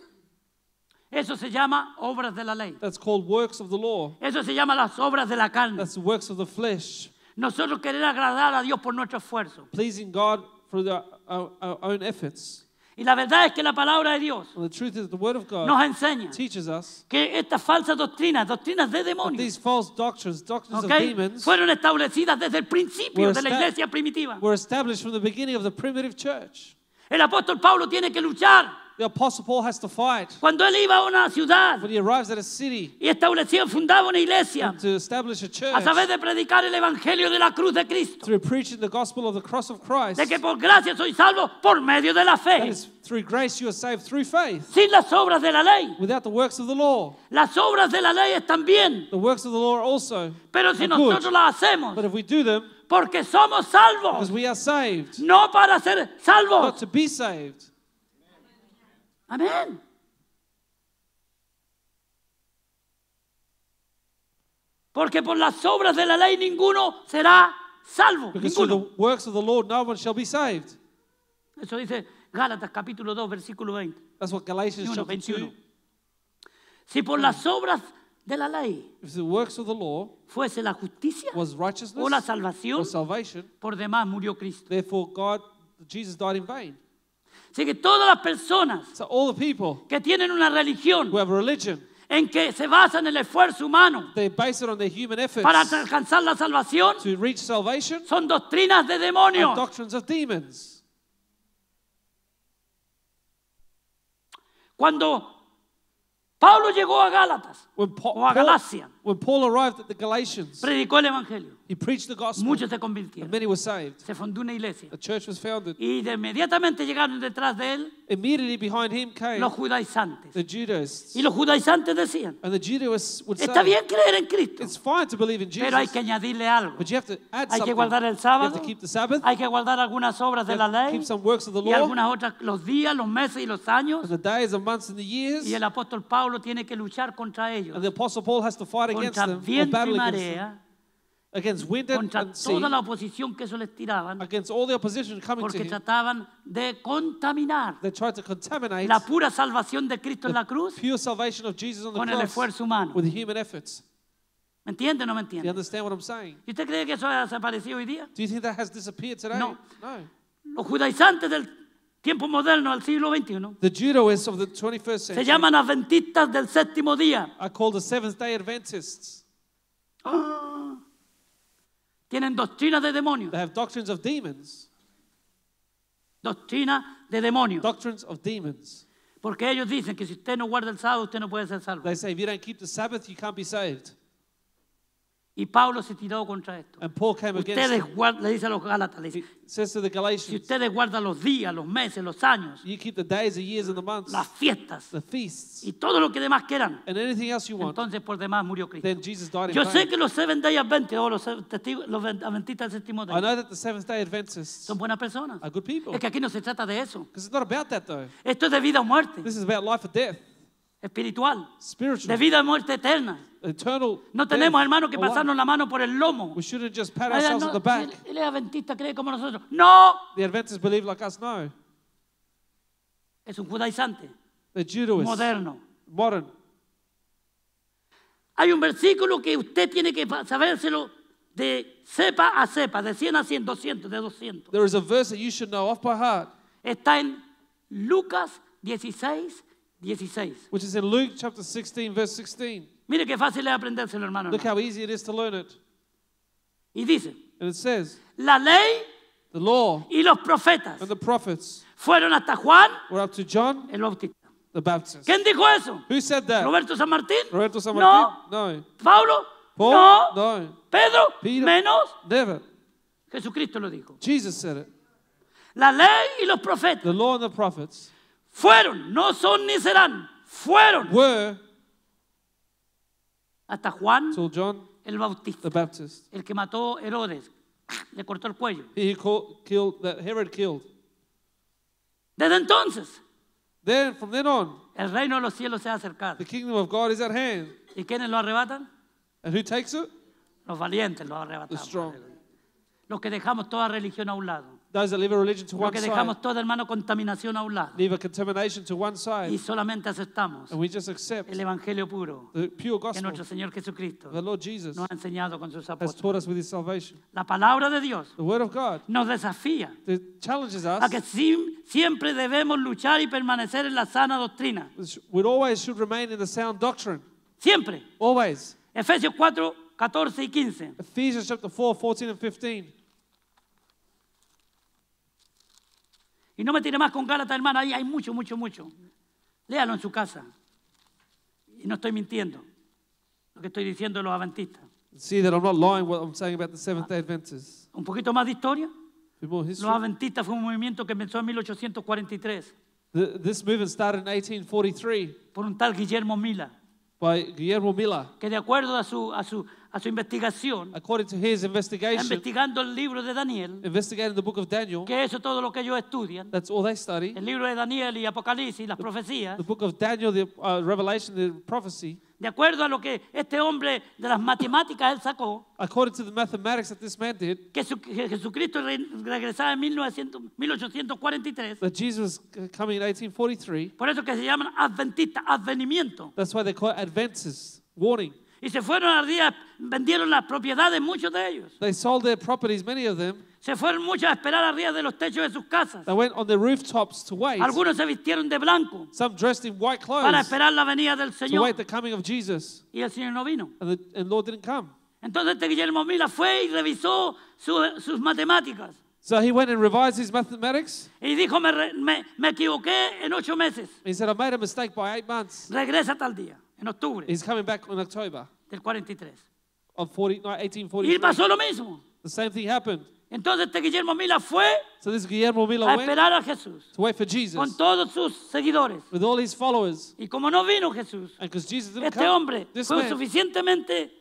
Eso se llama obras de la ley. That's called works of the law. Eso se llama las obras de la carne. That's the works of the flesh. Nosotros querer agradar a Dios por nuestro esfuerzo. Pleasing God through our own efforts. Y la verdad es que la palabra de Dios And the truth is the word of God nos enseña teaches us que estas falsas doctrinas, doctrinas de that demonios, these false doctrines of ¿ok?, demons, fueron establecidas desde el principio de la iglesia primitiva. were established from the beginning of the primitive church. El apóstol Pablo tiene que luchar. The Apostle Paul has to fight. Cuando él iba a una ciudad When he arrives at a city y establecía, fundaba una iglesia to establish a church, a través de predicar el evangelio de la cruz de Cristo, through preaching the gospel of the cross of Christ, de que por gracia soy salvo por medio de la that fe, is through grace you are saved through faith, sin las obras de la ley. without the works of the law. Las obras de la ley están bien, The works of the law also pero si are nosotros good, las hacemos but if we do them, porque somos salvos, because we are saved, no para ser not salvos. to be saved. Amén. Porque por las obras de la ley ninguno será salvo. Because through Ninguno. the works of the Lord no one shall be saved. Eso dice Gálatas capítulo 2, versículo 20. That's what Galatians 21, chapter 2. 21. Si por las obras de la ley If the works of the law fuese la justicia was o la righteousness salvación, or salvation, por demás murió Cristo. therefore Jesus died in vain. Así que todas las personas So all the people que tienen una religión who have a religion, en que se basa en el esfuerzo humano they base it on their human efforts para alcanzar la salvación, to reach salvation, son doctrinas de are demonios. doctrines of demons. Cuando Pablo llegó a Gálatas When o a Galacia, when Paul arrived at the Galatians, predicó el evangelio. he preached the gospel. Muchos se And convirtieron. many were saved. Se fundó una iglesia. A church was founded. Y de inmediatamente llegaron detrás de él Immediately behind him came los judaizantes. the Judaizers. Y los judaizantes decían, And the Judaizers would está say, bien creer en Cristo, it's fine to believe in pero hay Jesus, que añadirle algo. but you have to add Hay que something. guardar el You have sábado, to keep the Sabbath, hay que guardar algunas obras de you la have to ley keep some works of the y law, algunas otras, los días, los meses y los años. and the days and months and the years. Y el apóstol Pablo tiene que luchar contra ellos, And the Apostle Paul has to fight against contra them, or viento y battle against them, marea, against wind and contra sea, toda la oposición que eso les tiraban, against all the opposition coming to porque him. trataban de contaminar They tried to contaminate la pura salvación de Cristo en la cruz pure salvation of Jesus on the con el cross esfuerzo humano. with human efforts. ¿Me entiende o no me Do you entiende? understand what I'm saying? ¿Y usted cree que eso ha desaparecido hoy día? Do you think that has disappeared today? No. No. Los judaizantes del tiempo moderno, del siglo XXI, The Judaizers of the 21st se century llaman adventistas del séptimo día. are called the Seventh-day Adventists. Ah. Tienen doctrina de demonios. They have doctrines of demons. Doctrina de demonios. Doctrines of demons. Porque ellos dicen que si usted no guarda el sábado, usted no puede ser salvo. They say if you don't keep the Sabbath, you can't be saved. Y Pablo se tiró contra esto. And Paul came against Ustedes them. guardan, le dice a los Gálatas, le dice, He says to the si Galatians, ustedes guardan los días, los meses, los años, you keep the days, the years, and the months, las fiestas the feasts, y todo lo que demás quieran, and anything else you want, entonces por demás murió Cristo. then Jesus died in Yo sé vain. que los Seventh Day Adventists o los adventistas del séptimo I día know that the Seventh-day Adventists son buenas personas. are good people. Es que aquí no se trata de eso. Because it's not about that, though. Esto es de vida o muerte, This is about life or death, espiritual, de spiritual, vida o muerte eterna. eternal No death, tenemos, hermano, que or life. pasarnos la mano por el lomo. We shouldn't just pat Ay, ourselves no, on the back. él es adventista, cree como nosotros. No, The Adventists believe like us. No. es un judaizante They're Judaizers. moderno. Modern. Hay un versículo que usted tiene que sabérselo de cepa a cepa, de 100 a 100, 200, de 200. There is a verse that you should know off by heart, Está en Lucas 16, 16. which is in Luke chapter 16, verse 16. Mire qué fácil es aprendérselo, hermano. Look how easy it is to learn it. Y dice, And it says, la ley the law y los profetas and the prophets fueron hasta Juan were up to John el Bautista. the Baptist. ¿Quién dijo eso? Who said that? ¿Roberto San Martín? Roberto San No. Martin? No. ¿Pablo? Paul? No. No. ¿Pedro? Peter? Menos. Never. Jesucristo lo dijo. Jesus said it. La ley y los profetas The law and the prophets fueron, no son ni serán, fueron were hasta Juan till John el Bautista, the Baptist. el que mató a Herodes, le cortó el cuello. He killed, that Herod killed. Desde entonces, Then, from then on, el reino de los cielos se ha acercado. the kingdom of God is at hand. ¿Y quiénes lo arrebatan? And who takes it? Los valientes lo The arrebatamos. strong. Los que dejamos toda religión a un lado. Those that live a religion to Los one que side, dejamos toda, hermano, contaminación a un lado. leave a contamination to one Y side, solamente aceptamos and we just accept el evangelio puro the pure que gospel nuestro Señor Jesucristo of the Lord Jesus nos ha enseñado con sus has apóstoles. taught us with his salvation. La palabra de Dios The word of God nos desafía that challenges a us, que siempre debemos luchar y permanecer en la sana doctrina. we always should remain in the sound doctrine. Siempre. Always. Efesios 4, 14 y 15. Ephesians chapter 4, 14 and 15. Y no me tire más con Gálatas, hermano. Ahí hay mucho, mucho, mucho. Léalo en su casa. Y no estoy mintiendo. Lo que estoy diciendo de los adventistas. See that I'm not lying what I'm saying about the Seventh-day Adventists. Un poquito más de historia. A bit more Los history. adventistas fue un movimiento que empezó en 1843 This movement started in 1843 por un tal Guillermo Mila, by Guillermo Miller. que de acuerdo a su investigación, According to his investigation, investigando el libro de Daniel, investigating the book of Daniel, que eso es todo lo que ellos estudian, that's all they study. el libro de Daniel y Apocalipsis, las profecías, The book of Daniel, the Revelation, the prophecy, de acuerdo a lo que este hombre de las matemáticas él sacó, according to the mathematics that this man did, que Jesucristo regresaba en 1843, that Jesus was coming in 1843. por eso que se llaman adventistas, advenimiento. That's why they call it Adventists, warning. Y se fueron al día, vendieron las propiedades, muchos de ellos. They sold their properties, many of them. Se fueron muchos a esperar arriba de los techos de sus casas. They went on the rooftops to wait. Algunos se vistieron de blanco Some dressed in white para clothes esperar la venida del to Señor. wait the coming of Jesus. Y el Señor no vino. And Lord didn't come. Entonces este Guillermo Mila fue y revisó sus matemáticas. So he went and revised his mathematics. y dijo, me equivoqué en 8 meses. He said, I made a mistake by 8 months. Regresa tal día, en octubre He's coming back in October del 43. of Y 1843. pasó lo mismo. The same thing happened. Entonces Guillermo Mila fue So this Guillermo a Miller went esperar a Jesús to wait for Jesus con todos sus seguidores. with all his followers. Y como no vino Jesús, And because Jesus didn't este come, hombre this fue man suficientemente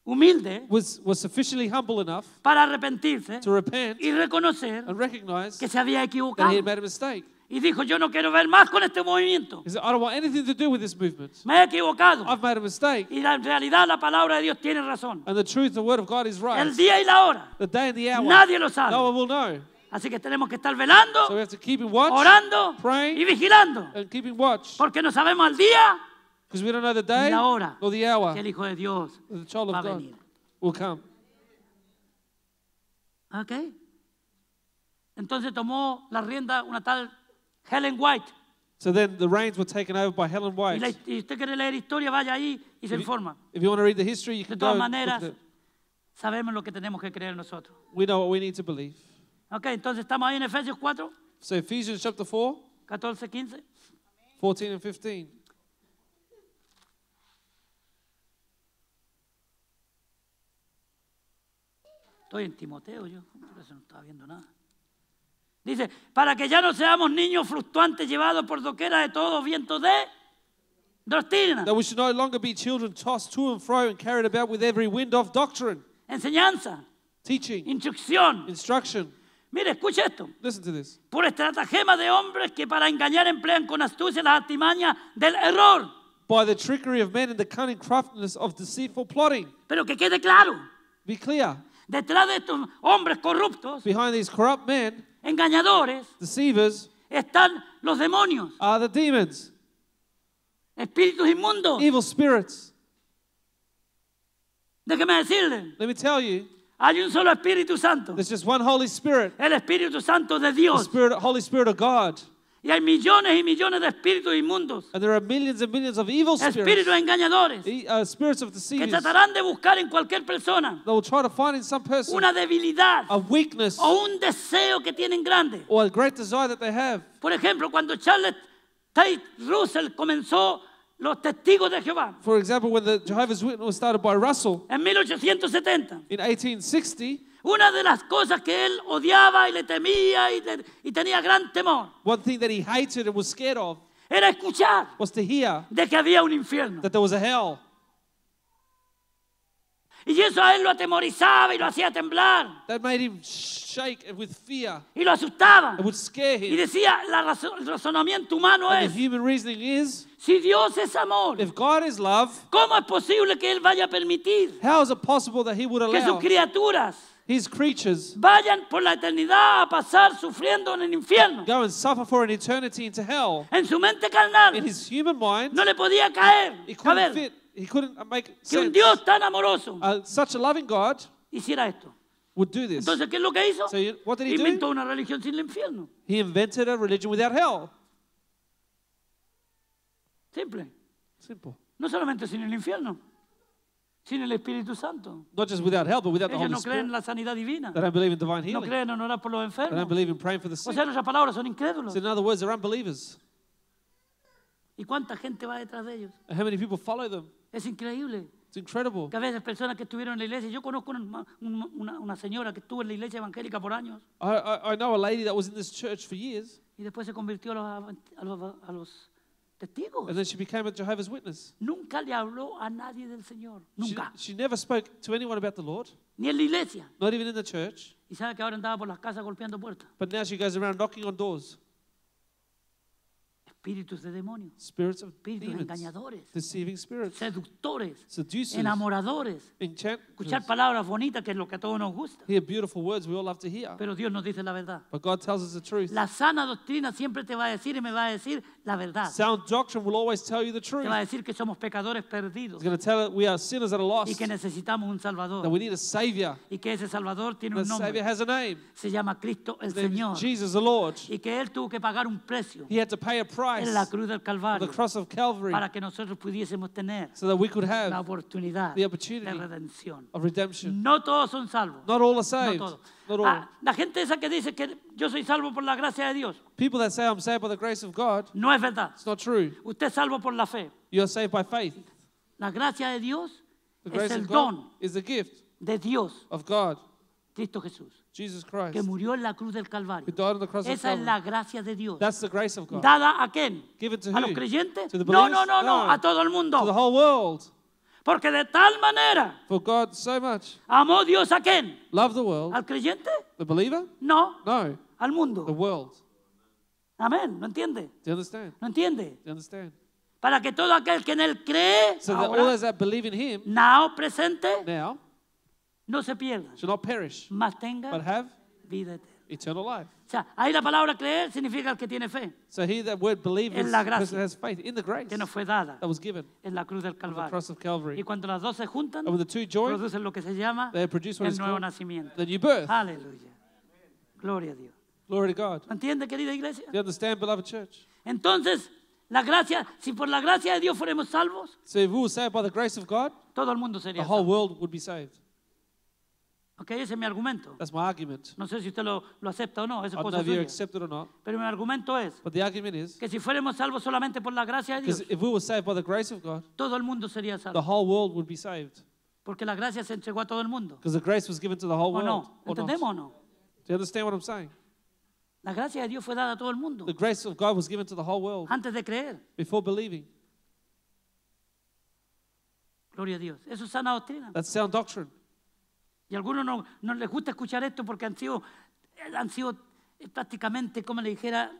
humilde was sufficiently humble enough para arrepentirse to repent y reconocer and recognize que se había that he equivocado. had made a mistake. Y dijo, yo no quiero ver más con este movimiento. He said, I don't want anything to do with this movement. Me he equivocado. I've made a mistake. Y en realidad la palabra de Dios tiene razón. And the truth, the word of God is right. El día y la hora, The day and the hour, nadie lo sabe. no one will know. Así que tenemos que estar velando, So we have to keep in watch orando praying, y vigilando. and keep in watch. Porque no sabemos el día Because we don't know the ni day la hora nor the hour que el Hijo de Dios that the child va a of God venir. will come. ¿Ok? Entonces tomó la rienda una tal Helen White. So then the reins were taken over by Helen Y, White. y usted quiere leer historia, vaya ahí y se informa. If you want to read the history, you De can go. todas and look maneras, at it. sabemos lo que tenemos que creer nosotros. We know what we need to believe. Ok, entonces estamos ahí en Efesios 4, So Ephesians chapter 4, 14, 15. 14 and 15. Estoy en Timoteo yo, por eso no estaba viendo nada. Dice, para que ya no seamos niños fluctuantes llevados por doquiera de todo viento de doctrina, That we should no longer be children tossed to and fro and carried about with every wind of doctrine, enseñanza, teaching, instrucción. instruction. Mire, escuche esto. Listen to this. Por estratagema de hombres que para engañar emplean con astucia las artimañas del error. By the trickery of men and the cunning craftiness of deceitful plotting. Pero que quede claro, Be clear. detrás de estos hombres corruptos, Behind these corrupt men, engañadores, deceivers, están los demonios, are the demons, espíritus inmundos. evil spirits. Déjeme decirle, Let me tell you, hay un solo Espíritu Santo, there's just one Holy Spirit, el Espíritu Santo de the Dios. Holy Spirit of God. Y hay millones y millones de espíritus inmundos, And there are millions and millions of evil spirits, espíritus engañadores, spirits of que deceivers, tratarán de buscar en cualquier persona that will try to find in some person una debilidad a weakness o un deseo que tienen grande. or a great desire that they have. Por ejemplo, cuando Charles Tate Russell comenzó los testigos de Jehová For example, when the Jehovah's Witness was started by Russell en 1870, in 1860, una de las cosas que él odiaba y le temía y tenía gran temor one thing that he hated and was scared of era escuchar was to hear de que había un infierno. that there was a hell. Y eso a él lo atemorizaba y lo hacía temblar That made him shake with fear. y lo asustaba. It would scare Y him. decía, el razonamiento humano And es, the human reasoning is, si Dios es amor, if God is love, ¿cómo es posible que Él vaya a permitir how is it possible that he would que sus allow criaturas his creatures vayan por la eternidad a pasar sufriendo en el infierno? go and suffer for an eternity into hell? En su mente carnal In his human mind, no le podía he couldn't caber fit. He couldn't make que un sense. Dios tan amoroso Such a loving God hiciera esto. would do this. Entonces, ¿qué es lo que hizo? So what did he do? Inventó una religión sin el infierno. He invented a religion without hell. Simple. Simple. No solamente sin el infierno, sin el Espíritu Santo. Not just without hell, but without the Ellos Holy no creen en Spirit. la sanidad divina. They don't believe in divine No healing. creen en orar por los They don't enfermos. believe in praying for the O sick. sea, en otras palabras, son incrédulos. So in other words, they're unbelievers. ¿Y cuánta gente va detrás de ellos? And how many people follow them? Es increíble. It's incredible. Que a veces personas que estuvieron en la iglesia, yo conozco una señora que estuvo en la iglesia evangélica por años I know a lady that was in this church for years, y después se convirtió a los testigos. and then she became a Jehovah's Witness. Nunca le habló a nadie del Señor. Nunca. She never spoke to anyone about the Lord, Ni en la iglesia. not even in the church. Y sabe que ahora andaba por las casas golpeando puertas. But now she goes around knocking on doors. Espíritus de demonios. Spirits of Espíritus demons, engañadores. deceiving spirits, Seductores. seducers, Enamoradores. enchanters. Escuchar palabras bonitas, que es lo que a todos nos gusta. Hear beautiful words we all love to hear. Pero Dios nos dice la verdad. But God tells us the truth. La sana doctrina siempre te va a decir y me va a decir la verdad. Sound doctrine will always tell you the truth. Te va a decir que somos pecadores perdidos It's going to tell us we are sinners that are y lost, que necesitamos un that Salvador. we need a Savior. Y que ese Salvador tiene The un Savior nombre. has a name. Se llama Cristo el His name Señor. is Jesus the Lord. Y que Él tuvo que pagar un precio He had to pay a price Christ en la cruz del on Calvario the cross of Calvary para que nosotros pudiésemos tener so that we could la have oportunidad the de opportunity redención. of redemption. No todos son salvos. Not all are No saved. todos. Not all. La gente esa que dice que yo soy salvo por la gracia de Dios, People that say I'm saved by the grace of God, no es verdad. it's not true. Usted es salvo por la fe. You are saved by faith. La gracia de Dios The es grace el of God don is the gift de Dios, of God, Cristo Jesús, Jesus que Christ, murió en la cruz del Calvario. who died on the cross of Esa es Calvary. la gracia de Dios. That's the grace of God. ¿Dada a quién? Given to ¿A los who? creyentes? To the No, believers? no, a todo el To the mundo. whole world. Porque de tal manera For God so much amó Dios a quién? loved the world. ¿Al creyente? The believer? No, No, al the mundo. world. Amén, ¿no entiende? Do you understand? ¿No entiende? Do you understand? Para que todo aquel que en él cree, So that all ahora, those that believe in Him now, presente, now no se pierdan, shall not perish, mas tengan but have vida eterna. eternal life. O sea, ahí la palabra creer significa el que tiene fe, So here that word believe En is la the person gracia. that has faith in the grace que nos fue dada that was given en la cruz del on the Calvario. cross of Calvary. Y cuando las dos se juntan, And when the two join, producen lo que se llama they produce what el is nuevo called nacimiento. the new birth. Aleluya. Gloria a Dios. Glory to God. ¿Me entiende, querida iglesia? Do you understand, beloved church? Entonces, la gracia, si por la gracia de Dios fuéramos salvos, So if we were saved by the grace of God, todo el mundo the sería whole salvo. world would be saved. Ok, ese es mi argumento. That's my argument. No sé si usted lo acepta o no, eso I es don't know cosa if you suya. accept it or not, Pero mi argumento es but the argument is, que si fuéramos salvos solamente por la gracia de Dios, because if we were saved by the grace of God, todo el mundo sería the salvo. whole world would be saved. Porque la gracia se entregó a todo el mundo. Because the grace was given to the whole ¿O world. no? Or not? ¿Entendemos o no? Do you understand what I'm saying? La gracia de Dios fue dada a todo el mundo The grace of God was given to the whole world antes de creer. before believing. Gloria a Dios. Eso es sana doctrina. That's sound doctrine. Y a algunos no les gusta escuchar esto porque han sido prácticamente, como le dijera,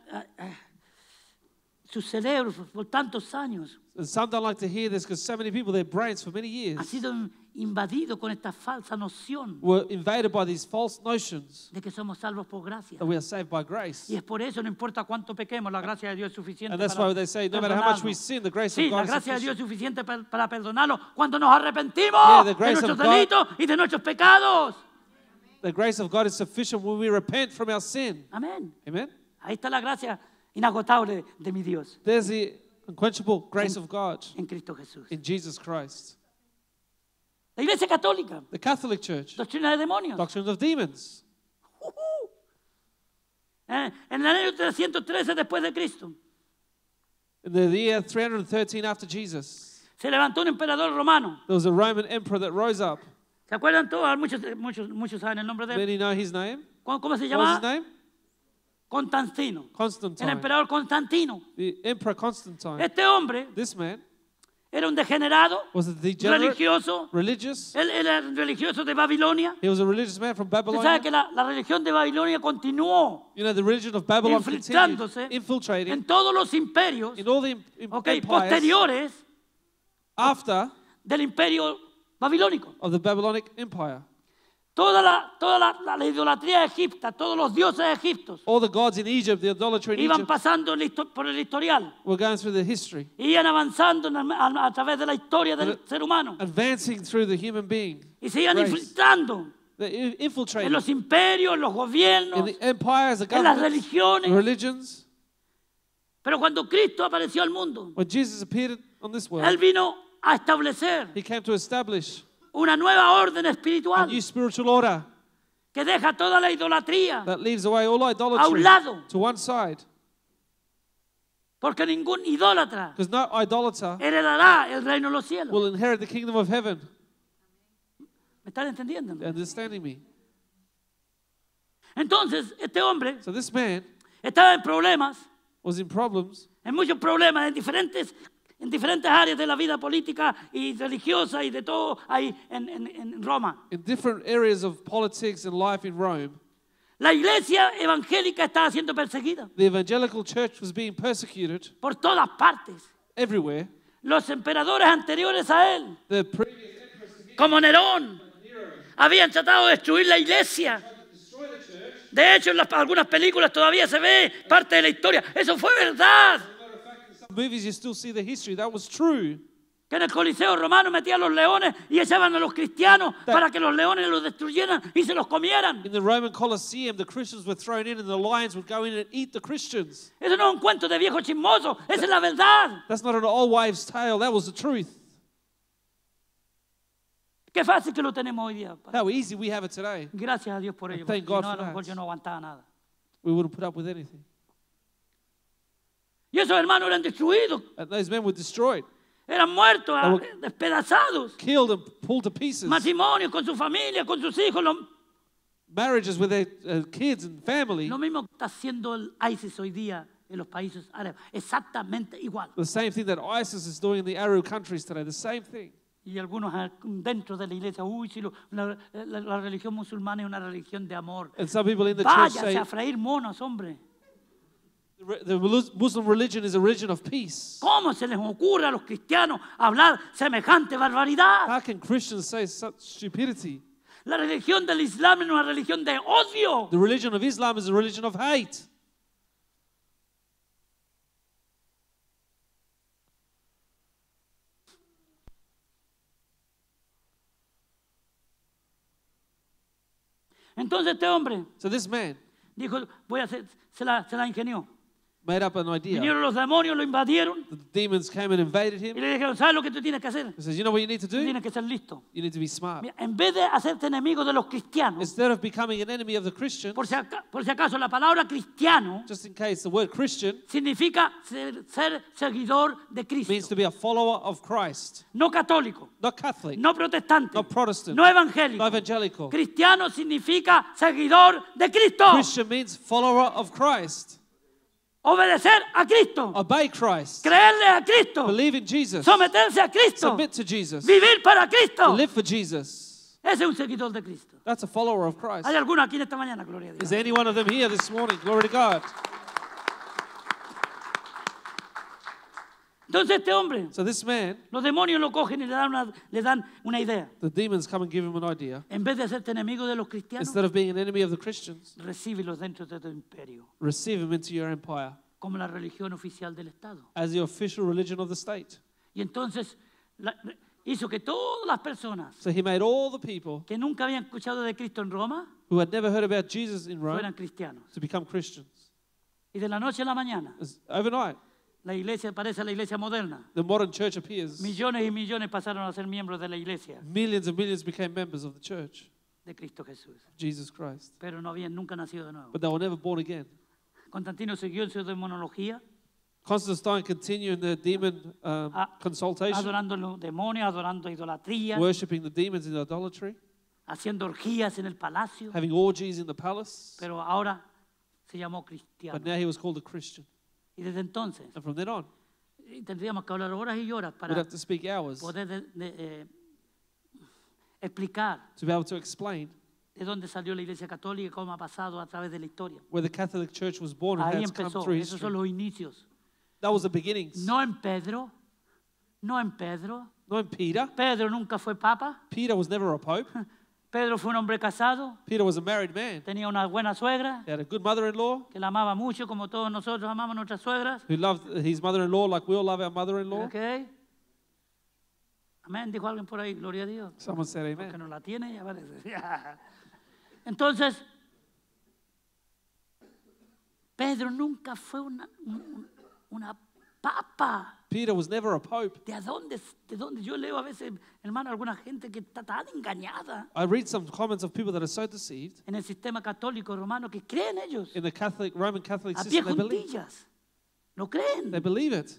sus cerebros por tantos años And some don't like to hear this because so many people, their brains for many han years, sido invadidos con esta falsa noción were invaded by these false notions de que somos salvos por gracia. that we are saved by grace. Y es por eso, no importa cuánto pequemos, la gracia de Dios es suficiente And that's para why they say, no matter how much we perdonarnos. sin, the grace Sí, of la God is gracia de Dios sufficient. es suficiente para perdonarlo cuando nos arrepentimos Yeah, the de grace nuestros of God- delitos y de nuestros pecados. The grace of God is sufficient when we repent from our sin. Amén. Amen? Ahí está la gracia inagotable de mi Dios There's the unquenchable grace of God en Cristo Jesús. in Jesus Christ. La Iglesia Católica, The Catholic Church, doctrina de demonios. doctrines of demons. En el año 313 después de Cristo, In the year 313 after Jesus, se levantó un emperador romano. there was a Roman emperor that rose up. ¿Se acuerdan todos? Muchos saben el nombre de él. Many know his name. ¿Cómo se What was his llama? name? Constantino. El Constantine. emperador Constantino. The Emperor Constantine. Este hombre This man era un degenerado, was a degenerate, religioso. religious. Él era religioso de Babilonia. He was a religious man from Usted sabe Babylon. que la religión de Babilonia continuó You know, the religion of Babylon continued infiltrándose infiltrating en todos los imperios, in all the empires posteriores after del imperio babilónico. of the Babylonic Empire. Toda la idolatría egipcia, todos los dioses egipcios All the gods in Egypt, the idolatry in iban Egypt, pasando por el historial, were going through the history, iban avanzando a través de la historia del ser humano advancing through the human being. y se iban Grace. infiltrando They en infiltrated los imperios, en los in gobiernos, the empires, the en las governments, the religiones. religions. Pero cuando Cristo apareció al mundo, When Jesus appeared on this Él world, vino a establecer he came to establish una nueva orden a espiritual new spiritual order que deja toda la idolatría that leaves away all a un idolatry lado, to one side. porque ningún idólatra Because no idolater heredará el reino de los cielos. will inherit the kingdom of heaven. ¿Me están entendiendo? Understanding me? Entonces, este hombre So this man estaba en problemas, was in problems, en muchos problemas, en diferentes áreas de la vida política y religiosa y de todo ahí en Roma. in different areas of politics and life in Rome. La iglesia evangélica estaba siendo perseguida The evangelical church was being persecuted por todas partes. everywhere. Los emperadores anteriores a él, The previous como Nerón, habían tratado de destruir la iglesia. De hecho, en algunas películas todavía se ve parte de la historia. Eso fue verdad. movies, you still see the history. That was true. Que en el Coliseo romano metían los leones y echaban a los cristianos para que los leones los destruyeran y se los comieran. In the Roman Colosseum, the Christians were thrown in and the lions would go in and eat the Christians. Eso no es un cuento de viejo chismoso, esa es la verdad. That's not an old wives' tale. That was the truth. Qué fácil que lo tenemos hoy día. How easy we have it today. Gracias a Dios por ello. Thank Porque si God no, a for lo mejor that. yo no aguantaba nada. We wouldn't put up with anything. Y esos hermanos eran destruidos, And those men were destroyed, eran muertos, They were- despedazados. killed and pulled to pieces. Matrimonios con su familia, con sus hijos. Marriages with their kids and family. Lo mismo que está haciendo el ISIS hoy día en los países árabes. Exactamente igual. The same thing that ISIS is doing in the Arab countries today. The same thing. Y algunos dentro de la iglesia, uy, si la religión musulmana es una religión de amor. And some people in the church Váyase say a freír monos, hombre. the Muslim religion is a religion of peace. ¿Cómo se les ocurre a los cristianos hablar semejante barbaridad? How can Christians say such stupidity? La religión del Islam es una religión de odio. The religion of Islam is a religion of hate. Entonces este hombre So this man dijo, voy a hacer, se la ingenió. made up an idea. Vinieron los demonios, lo invadieron The demons came and invaded y him. le dijeron, ¿sabes lo que tú tienes que hacer? He says, you know what you need to Tú do? tienes que ser listo. You need to be smart. Mira, en vez de hacerte enemigo de los cristianos, Instead of becoming an enemy of the Christians, por si acaso la palabra cristiano just in case the word Christian significa ser seguidor de means Cristo, to be a follower of Christ, no católico, not Catholic, no protestante, not Protestant, no evangélico. not evangelical. Cristiano significa seguidor de Cristo, Christian means follower of Christ. obedecer a Cristo, Obey Christ. creerle a Cristo, Believe in Jesus. someterse a Cristo, Submit to Jesus. vivir para Cristo. Live for Jesus. Ese es un seguidor de Cristo. That's a follower of Christ. ¿Hay alguno aquí en esta mañana? Gloria a Is Dios. there any one of them here this morning? Glory to God. Entonces este hombre, So this man, los demonios lo cogen y le dan una idea. the demons come and give him an idea. En vez de hacerte enemigo de los cristianos, Instead of being an enemy of the Christians, recíbelos dentro de tu imperio, receive him into your empire como la religión oficial del Estado. as the official religion of the state. Y entonces hizo que todas las personas So he made all the people que nunca habían escuchado de Cristo en Roma who had never heard about Jesus in fueran Rome cristianos. to become Christians. Y de la noche a la mañana, Overnight, la iglesia parece la iglesia moderna. the modern church appears. Millones y millones pasaron a ser miembros de la iglesia Millions and millions became members of the church, de Cristo Jesús. Jesus Christ. Pero no habían nunca nacido de nuevo. But they were never born again. Constantino siguió en su demonología, Constantine continued in the demon consultation, adorando los demonios, adorando idolatría, worshipping the demons in idolatry, haciendo orgías en el palacio, having orgies in the palace. pero ahora se llamó cristiano. But now he was called a Christian. Y desde entonces And from then on, tendríamos que hablar horas y horas we'd para have to speak hours poder explicar to be able to explain de dónde salió la Iglesia Católica y cómo ha pasado a través de la historia. where the Catholic Church was born and how Ahí it's come empezó, through esos son history. los inicios. That was the beginnings. No en Pedro, no en Pedro. Not in Peter. Pedro nunca fue papa. Peter was never a pope. Pedro fue un hombre casado, Peter was a married man. tenía una buena suegra He had a good mother-in-law que la amaba mucho, como todos nosotros amamos a nuestras suegras. who loved his mother-in-law like we all love our mother-in-law. ¿Ok? Amén, dijo alguien por ahí, gloria a Dios. Someone said Que amen. no la tiene, ya parece. Entonces, Pedro nunca fue una papa. Peter was never a pope. ¿De dónde? Yo leo a veces, hermano, alguna gente que está tan engañada I read some comments of people that are so deceived en el sistema católico romano que creen ellos in the Roman Catholic a pie system. They believe, juntillas. Lo creen. they believe it.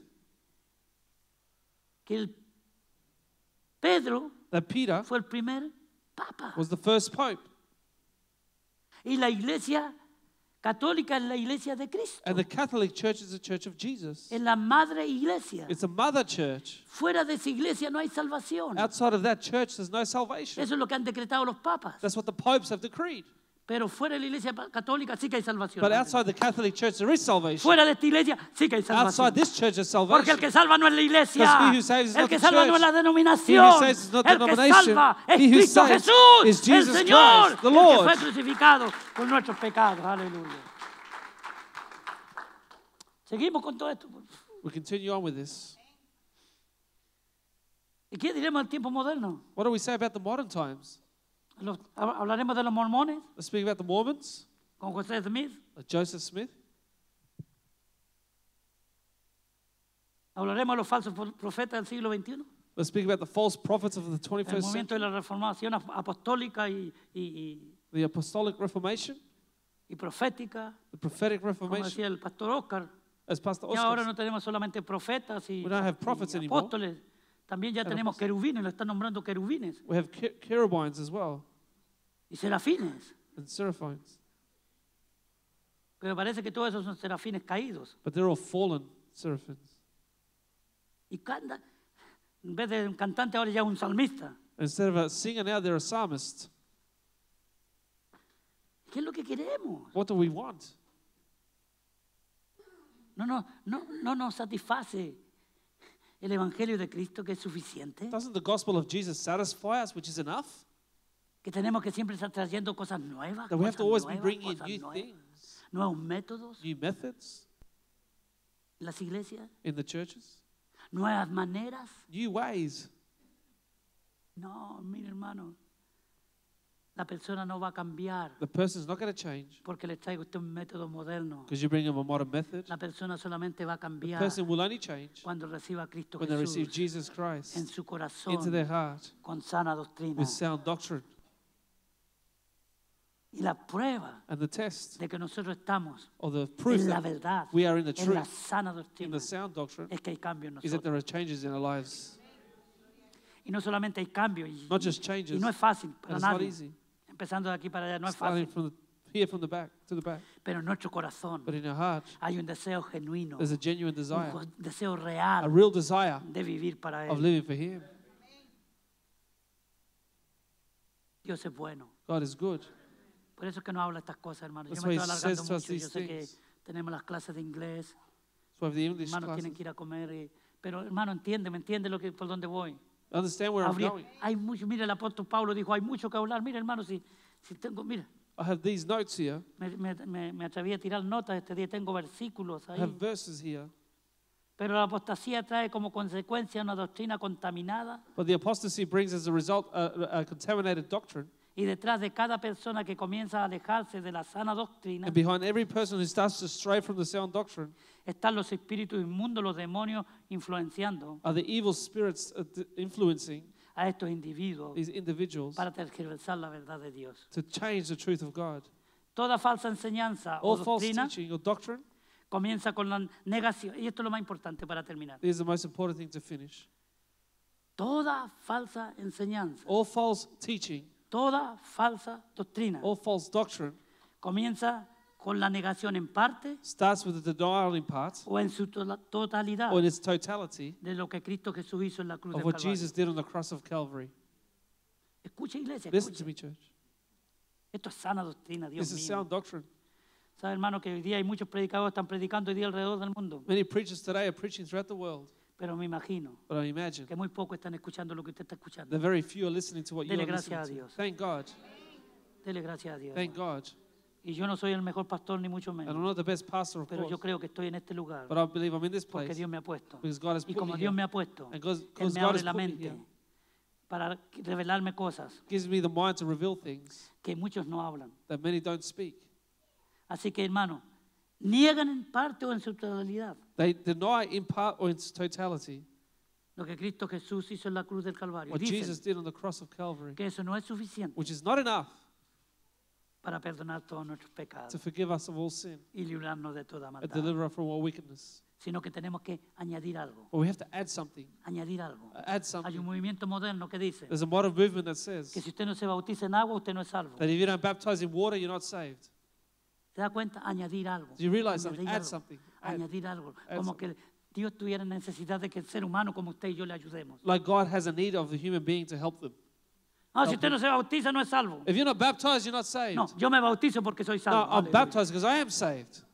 Que el Pedro That Peter fue el primer papa. was the first pope. Y la iglesia católica es la iglesia de Cristo. And the Catholic Church is the church of Jesus. Es la madre iglesia. It's a mother church. Fuera de esa iglesia no hay salvación. Outside of that church, there's no salvation. Eso es lo que han decretado los papas. That's what the popes have decreed. Pero fuera de la iglesia católica sí que hay salvación. But outside the Catholic Church, there is salvation. Fuera de esta iglesia sí que hay salvación. Outside this church, there's Porque el salvation. que salva no es la iglesia. Because he who saves is El not que the salva no es la church. denominación. He who saves is not the El que denomination. salva es He who Cristo saves Jesús, is el Jesus Señor, Christ, the el que Lord. fue crucificado por nuestros pecados. Aleluya. Seguimos con todo esto. We continue on with this. ¿Y qué diremos del tiempo moderno? What do we say about the modern times? Hablaremos de los mormones Let's speak about the Mormons, con José Smith. Joseph Smith. Hablaremos de los falsos profetas del siglo XXI. Let's speak about the false prophets of the El 21st movimiento century, de la reformación apostólica y the Apostolic Reformation, profética, the Prophetic como Reformation. decía el pastor Oscar. As Pastor Y ahora Oscar, no tenemos solamente profetas y We don't have prophets anymore. apóstoles, también ya tenemos querubines, lo están nombrando querubines we have cherubines as well, y serafines. and seraphines. Pero parece que todos esos son serafines caídos. But they're all fallen seraphins. Y canta, en vez de un cantante ahora ya es un salmista. Instead of a singer now, they're a psalmist. ¿Qué es lo que queremos? What do we want? No nos satisface el Evangelio de Cristo, que es suficiente. Doesn't the gospel of Jesus satisfy us, which is enough? Que tenemos que siempre estar trayendo cosas nuevas, That we have to always be cosas bringing in nuevas, new cosas things, nuevos métodos new methods en las iglesias, in the churches, nuevas maneras. new ways. No, mire hermano, la persona no va a cambiar The person's not going to change porque le traiga usted un método moderno. because you bring them a modern method. La persona solamente va a The cambiar person will only change cuando reciba a Cristo when they receive Jesús Jesus en Christ su into their corazón heart con sana doctrina. with sound doctrine. Y la prueba And the test de que nosotros estamos or the proof en la that verdad, we are in the en la truth, sana in doctrina, the sound doctrine, es que hay cambio en is that nosotros. there are changes in our lives. Y no solamente hay cambio, y Not just changes, no es fácil para and it's not nadie. easy. Empezando de aquí para allá, no es Starting fácil. from here from the back to the back, Pero en nuestro corazón but in our heart, hay un deseo genuino, there's a genuine desire, un deseo a real real desire de vivir para of Él. living for Him. Dios es bueno. God is good. Por eso es que no habla estas cosas, hermano. Yo That's me why estoy he alargando says to us mucho. Yo these sé que things. tenemos las clases de inglés. So we have the English Hermanos tienen classes. que ir a comer. Pero hermano, me entiende por dónde voy. Understand where I'm Habría- going. hay mucho, mire, el apóstol Pablo dijo, hay mucho que hablar. Mire, hermano, si tengo, mira, I have these notes here. me atreví a tirar notas este día, tengo versículos I ahí. have verses here. Pero la apostasía trae como consecuencia una doctrina contaminada But the apostasy brings as a result a contaminated doctrine. y detrás de cada persona que comienza a alejarse de la sana doctrina And behind every person who starts to stray from the sound doctrine están los espíritus inmundos, los demonios influenciando are the evil spirits influencing a estos individuos these individuals para tergiversar la verdad de Dios. to change the truth of God. Toda falsa enseñanza o All false doctrina teaching or doctrine, comienza con la negación. Y esto es lo más importante para terminar. is the most important thing to finish. Toda falsa enseñanza, All false teaching, toda falsa doctrina all false doctrine comienza con la negación en parte starts with the denial in part o en su totalidad or in its totality de lo que Cristo Jesús hizo en la cruz of del what Calvario. Jesus did on the cross of Calvary. Escucha, iglesia, Listen escucha. to me, church. Esto es sana doctrina, Dios This is mío. sound doctrine. ¿Sabe, hermano, que hoy día hay muchos predicadores que están predicando hoy día alrededor del mundo? Many preachers today are preaching throughout the world, Pero me imagino but I imagine que muy pocos están escuchando lo que usted está escuchando. the very few are listening to what you Dele are listening gracias a to. Dios. Thank God. Dele gracias a Dios. Thank God. Y yo no soy el mejor pastor ni mucho And I'm menos, not the best pastor, of pero yo course, creo que estoy en este lugar but I believe I'm in this porque place Dios me ha puesto. because God has Y put como me Dios here. me ha puesto, And Él because me God abre has la put me mente here, para revelarme cosas gives me the mind to reveal things que muchos no hablan. that many don't speak. Así que, hermano, niegan en parte o en su totalidad They deny in part or in its totality lo que Cristo Jesús hizo en la cruz del Calvario. what Dicen Jesus did on the cross of Calvary, que eso no es suficiente which is not enough para perdonar todos nuestros pecados to forgive us of all sin y librarnos de toda and maldad, deliver us from all wickedness. sino que tenemos que añadir algo, But we have to add something. añadir algo. Add Hay un something. movimiento moderno que dice There's a modern movement that says que si usted no se bautiza en agua, usted no es salvo. that if you don't baptize in water, you're not saved. ¿Se da cuenta? Añadir algo. Do you realize something? Añadir Add algo. something. Add. Añadir algo. Add Como something. que Dios tuviera necesidad de que el ser humano como usted y yo le ayudemos. Like God has a need of the human being to help them. No, si usted no se bautiza, no es salvo. If you're not baptized, you're not saved. No, yo me bautizo porque soy No, salvo. I'm Aleluya. baptized because I am saved.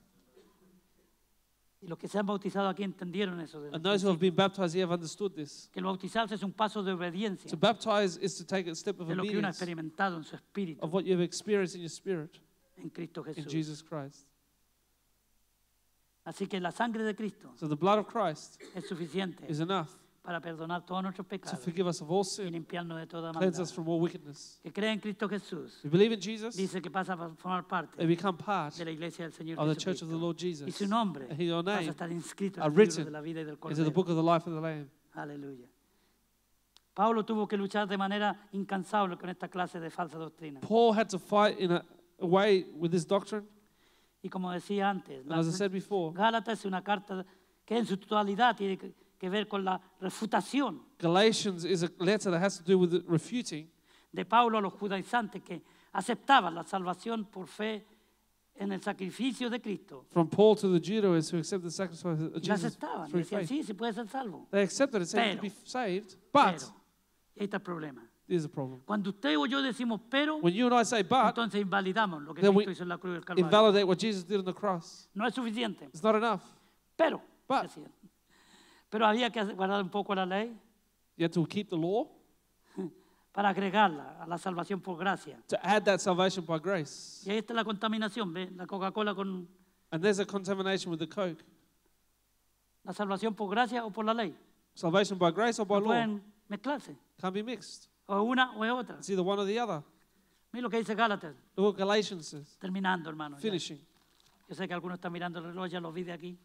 Y los que se han bautizado aquí entendieron eso. And those who have been baptized here have understood this. Que el bautizarse es un paso de obediencia To baptize is to take a step of de lo que uno ha obedience experimentado en su espíritu of what you've experienced in your spirit en Cristo in Jesús. Jesus Christ. Así que la sangre de Cristo So the blood of Christ es suficiente is enough para perdonar todos nuestros to pecados forgive us of all y sin, limpiarnos de toda cleanse maldad. us from all wickedness. Que cree en Cristo Jesús, We believe in Jesus, dice que pasa a formar parte they become part de la iglesia del Señor of the church of the Jesucristo. Lord Y Jesus. su nombre And your pasa a name estar inscrito en are el libro written de la vida y del into the Cordero. book of the life of the Lamb. Aleluya. Pablo tuvo que luchar de manera incansable con esta clase de falsa doctrina. Paul had to fight in a way with this doctrine. Y como decía antes, And as I said before, Gálatas es una carta que en su totalidad tiene que ver con la refutación Galatians is a letter that has to do with the refuting de Pablo a los judaizantes que aceptaban la salvación por fe en el sacrificio de Cristo. from Paul to the Judaizers who accept the sacrifice of Y la Jesus aceptaban, through decían, faith. sí, se puede ser salvo. They accepted it, saying to Pero. be saved, but Pero, y ahí está el problema. there's a problem. Cuando usted o yo decimos pero, When you and I say but, entonces invalidamos lo que then we Cristo hizo en la cruz del Calvario. invalidate what Jesus did on the cross. No es suficiente, It's not enough. pero, But. decían. Pero había que guardar un poco la ley You have to keep the law para agregarla a la salvación por gracia. to add that salvation by grace. Y ahí está la contaminación, ¿ve? La Coca-Cola con And there's a contamination with the Coke. la salvación por gracia o por la ley. Salvation by grace or by No law pueden mezclarse, can't be mixed. o una o es otra. It's either one or the other. Mira lo que dice Gálatas, Look what Galatians says. terminando, hermano. ya. Finishing. Yo sé que algunos están mirando el reloj, ya los vi de aquí.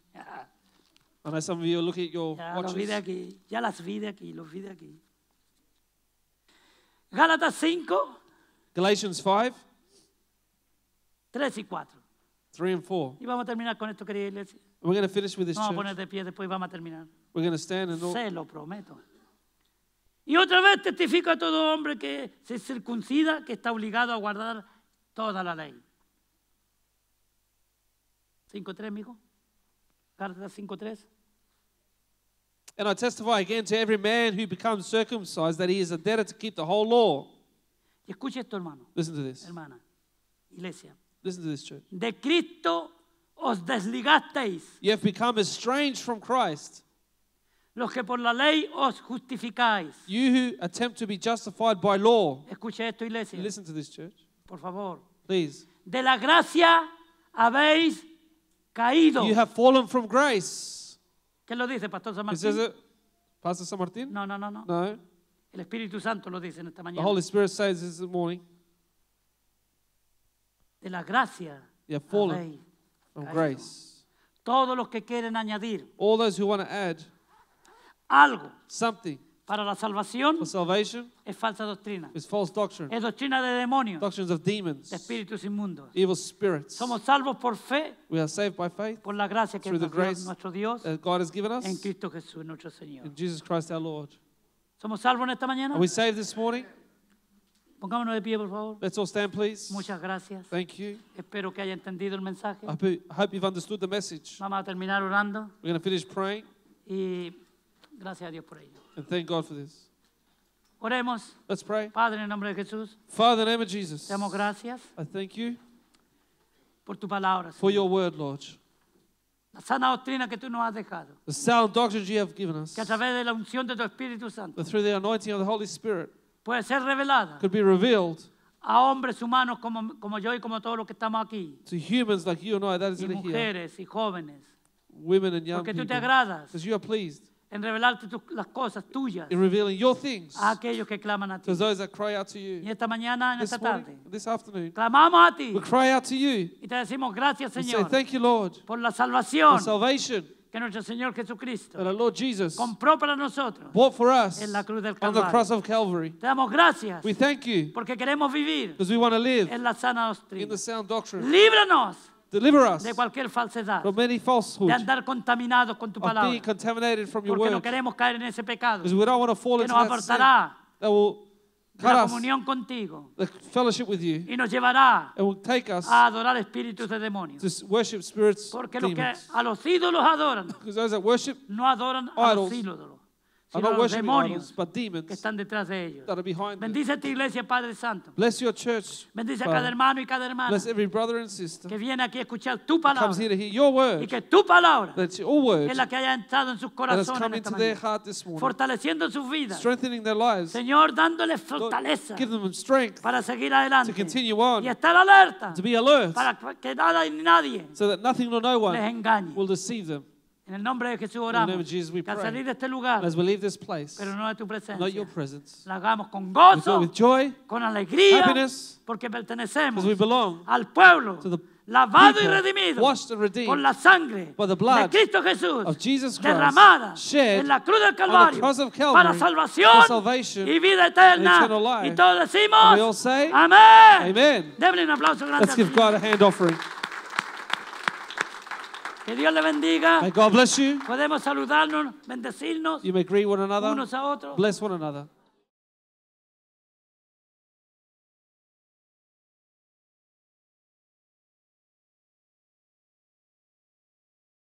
I know some of you are looking at your Ya los vi de watches. aquí, ya las vi de aquí, los vi de aquí. Gálatas 5, Galatians 5, 3 y 4. 3 and 4. Y vamos a terminar con esto, querida iglesia. We're going to finish with this Vamos a church. poner de pie, después vamos a terminar. We're going to stand and all. Se lo prometo. Y otra vez testifico a todo hombre que se circuncida que está obligado a guardar toda la ley. 5.3, mijo. Gálatas 5.3. And I testify again to every man who becomes circumcised that he is a debtor to keep the whole law. Y escuche esto, hermano, Listen to this. hermana, iglesia. Listen to this, church. De Cristo os desligasteis, You have become estranged from Christ. los que por la ley os justificáis. You who attempt to be justified by law. Escuche esto, iglesia, Listen to this, church. por favor. Please. De la gracia habéis caído. You have fallen from grace. ¿Qué lo dice, Pastor San It says Martín? it. Pastor San Martin? No, no, no, no. No. El Espíritu Santo lo dice en esta The mañana. Holy Spirit says this morning. De la gracia You have fallen habéis from caído. grace. Todos los que quieren añadir All those who want to add algo something para la salvación for salvation es falsa doctrina. is false doctrine. Es doctrina de demonios, Doctrines of demons, de espíritus inmundos. evil spirits. Somos salvos por fe, We are saved by faith por la gracia que Through the nos dio grace nuestro Dios that God has given us en Cristo Jesús, nuestro Señor. in Jesus Christ our Lord. ¿Somos salvos en esta mañana? Are we saved this morning? Pongámonos de pie, por favor. Let's all stand, please. Muchas gracias. Thank you. Espero que haya entendido el mensaje. I hope you've understood the message. Vamos a terminar orando We're going to finish praying y gracias a Dios por ello. and thank God for this. Oremos. Let's pray. Padre, en el nombre de Jesús, Father, in the name of Jesus, te damos gracias I thank you por tu palabra, for Señor. your word, Lord. La sana doctrina que tú nos has dejado. The sound doctrines you have given us, Que a través de la unción de tu Espíritu Santo that through the anointing of the Holy Spirit puede ser revelada could be revealed a hombres humanos como yo y como todos los que estamos aquí. to humans like you and I, that is Y in here, mujeres y jóvenes. women and young Porque tú te people, agradas because you are pleased en revelarte las cosas tuyas in revealing your things a aquellos que claman a ti. to those that cry out to Y you. esta mañana, en This esta morning, tarde, this afternoon, clamamos a ti we cry out to you y te decimos gracias, and say, Señor, thank you, Lord, por la for salvación salvation que nuestro Señor Jesucristo that our Lord Jesus compró para nosotros bought for us en la cruz del on the Calvario. cross of Calvary. Te damos gracias We thank you porque queremos vivir because we want to live en la sana in doctrina. the sound doctrine. Líbranos Deliver us de cualquier falsedad, from any falsehood, de andar contaminados con tu of being palabra, contaminated from your porque no word, queremos caer en ese pecado because we don't want to fall que into nos that sin apartará that will de cut la us, comunión contigo the fellowship with you, y nos llevará and will take us a adorar espíritus de demonios. to worship spirits, Porque los que demons. a los ídolos adoran, Because those that worship no adoran a los Idols ídolos, are sino a not los worshiping demonios idols, but que demons están detrás de ellos. that are behind them. Bendice a tu iglesia, Padre Santo. Bless your church. Bendice a Father. cada hermano y cada hermana Bless every brother and sister que viene aquí a escuchar tu that comes palabra here to hear your y word, que tu palabra that your word es la que haya entrado en sus that has corazones come en esta into their mañana, heart this morning, fortaleciendo sus vidas. strengthening their lives. Señor, dándole Lord, fortaleza give them strength para seguir to adelante continue on, y estar alerta to be alert, para que nada ni nadie so that nothing nor no les one engañe. will deceive them. En el nombre de Jesús In the name oramos. of Jesus we Que al pray. salir de este lugar, And as we leave this place, pero no de tu not presencia, your presence, la hagamos con we do it gozo, with joy, con alegría, happiness, porque pertenecemos because we belong al pueblo to the lavado y people redimido washed and redeemed por la sangre by the de blood Cristo Jesús of Jesus Christ, derramada shed en la cruz del on the Calvario cross of Calvary para for salvación salvation y vida eterna. and eternal life. Y todos And we decimos all say, amén. Amen. Démosle un aplauso grande. Let's al give Señor. God a hand offering. Que Dios le bendiga. May God bless you. Podemos saludarnos, bendecirnos You may greet one another, unos a otros. bless one another.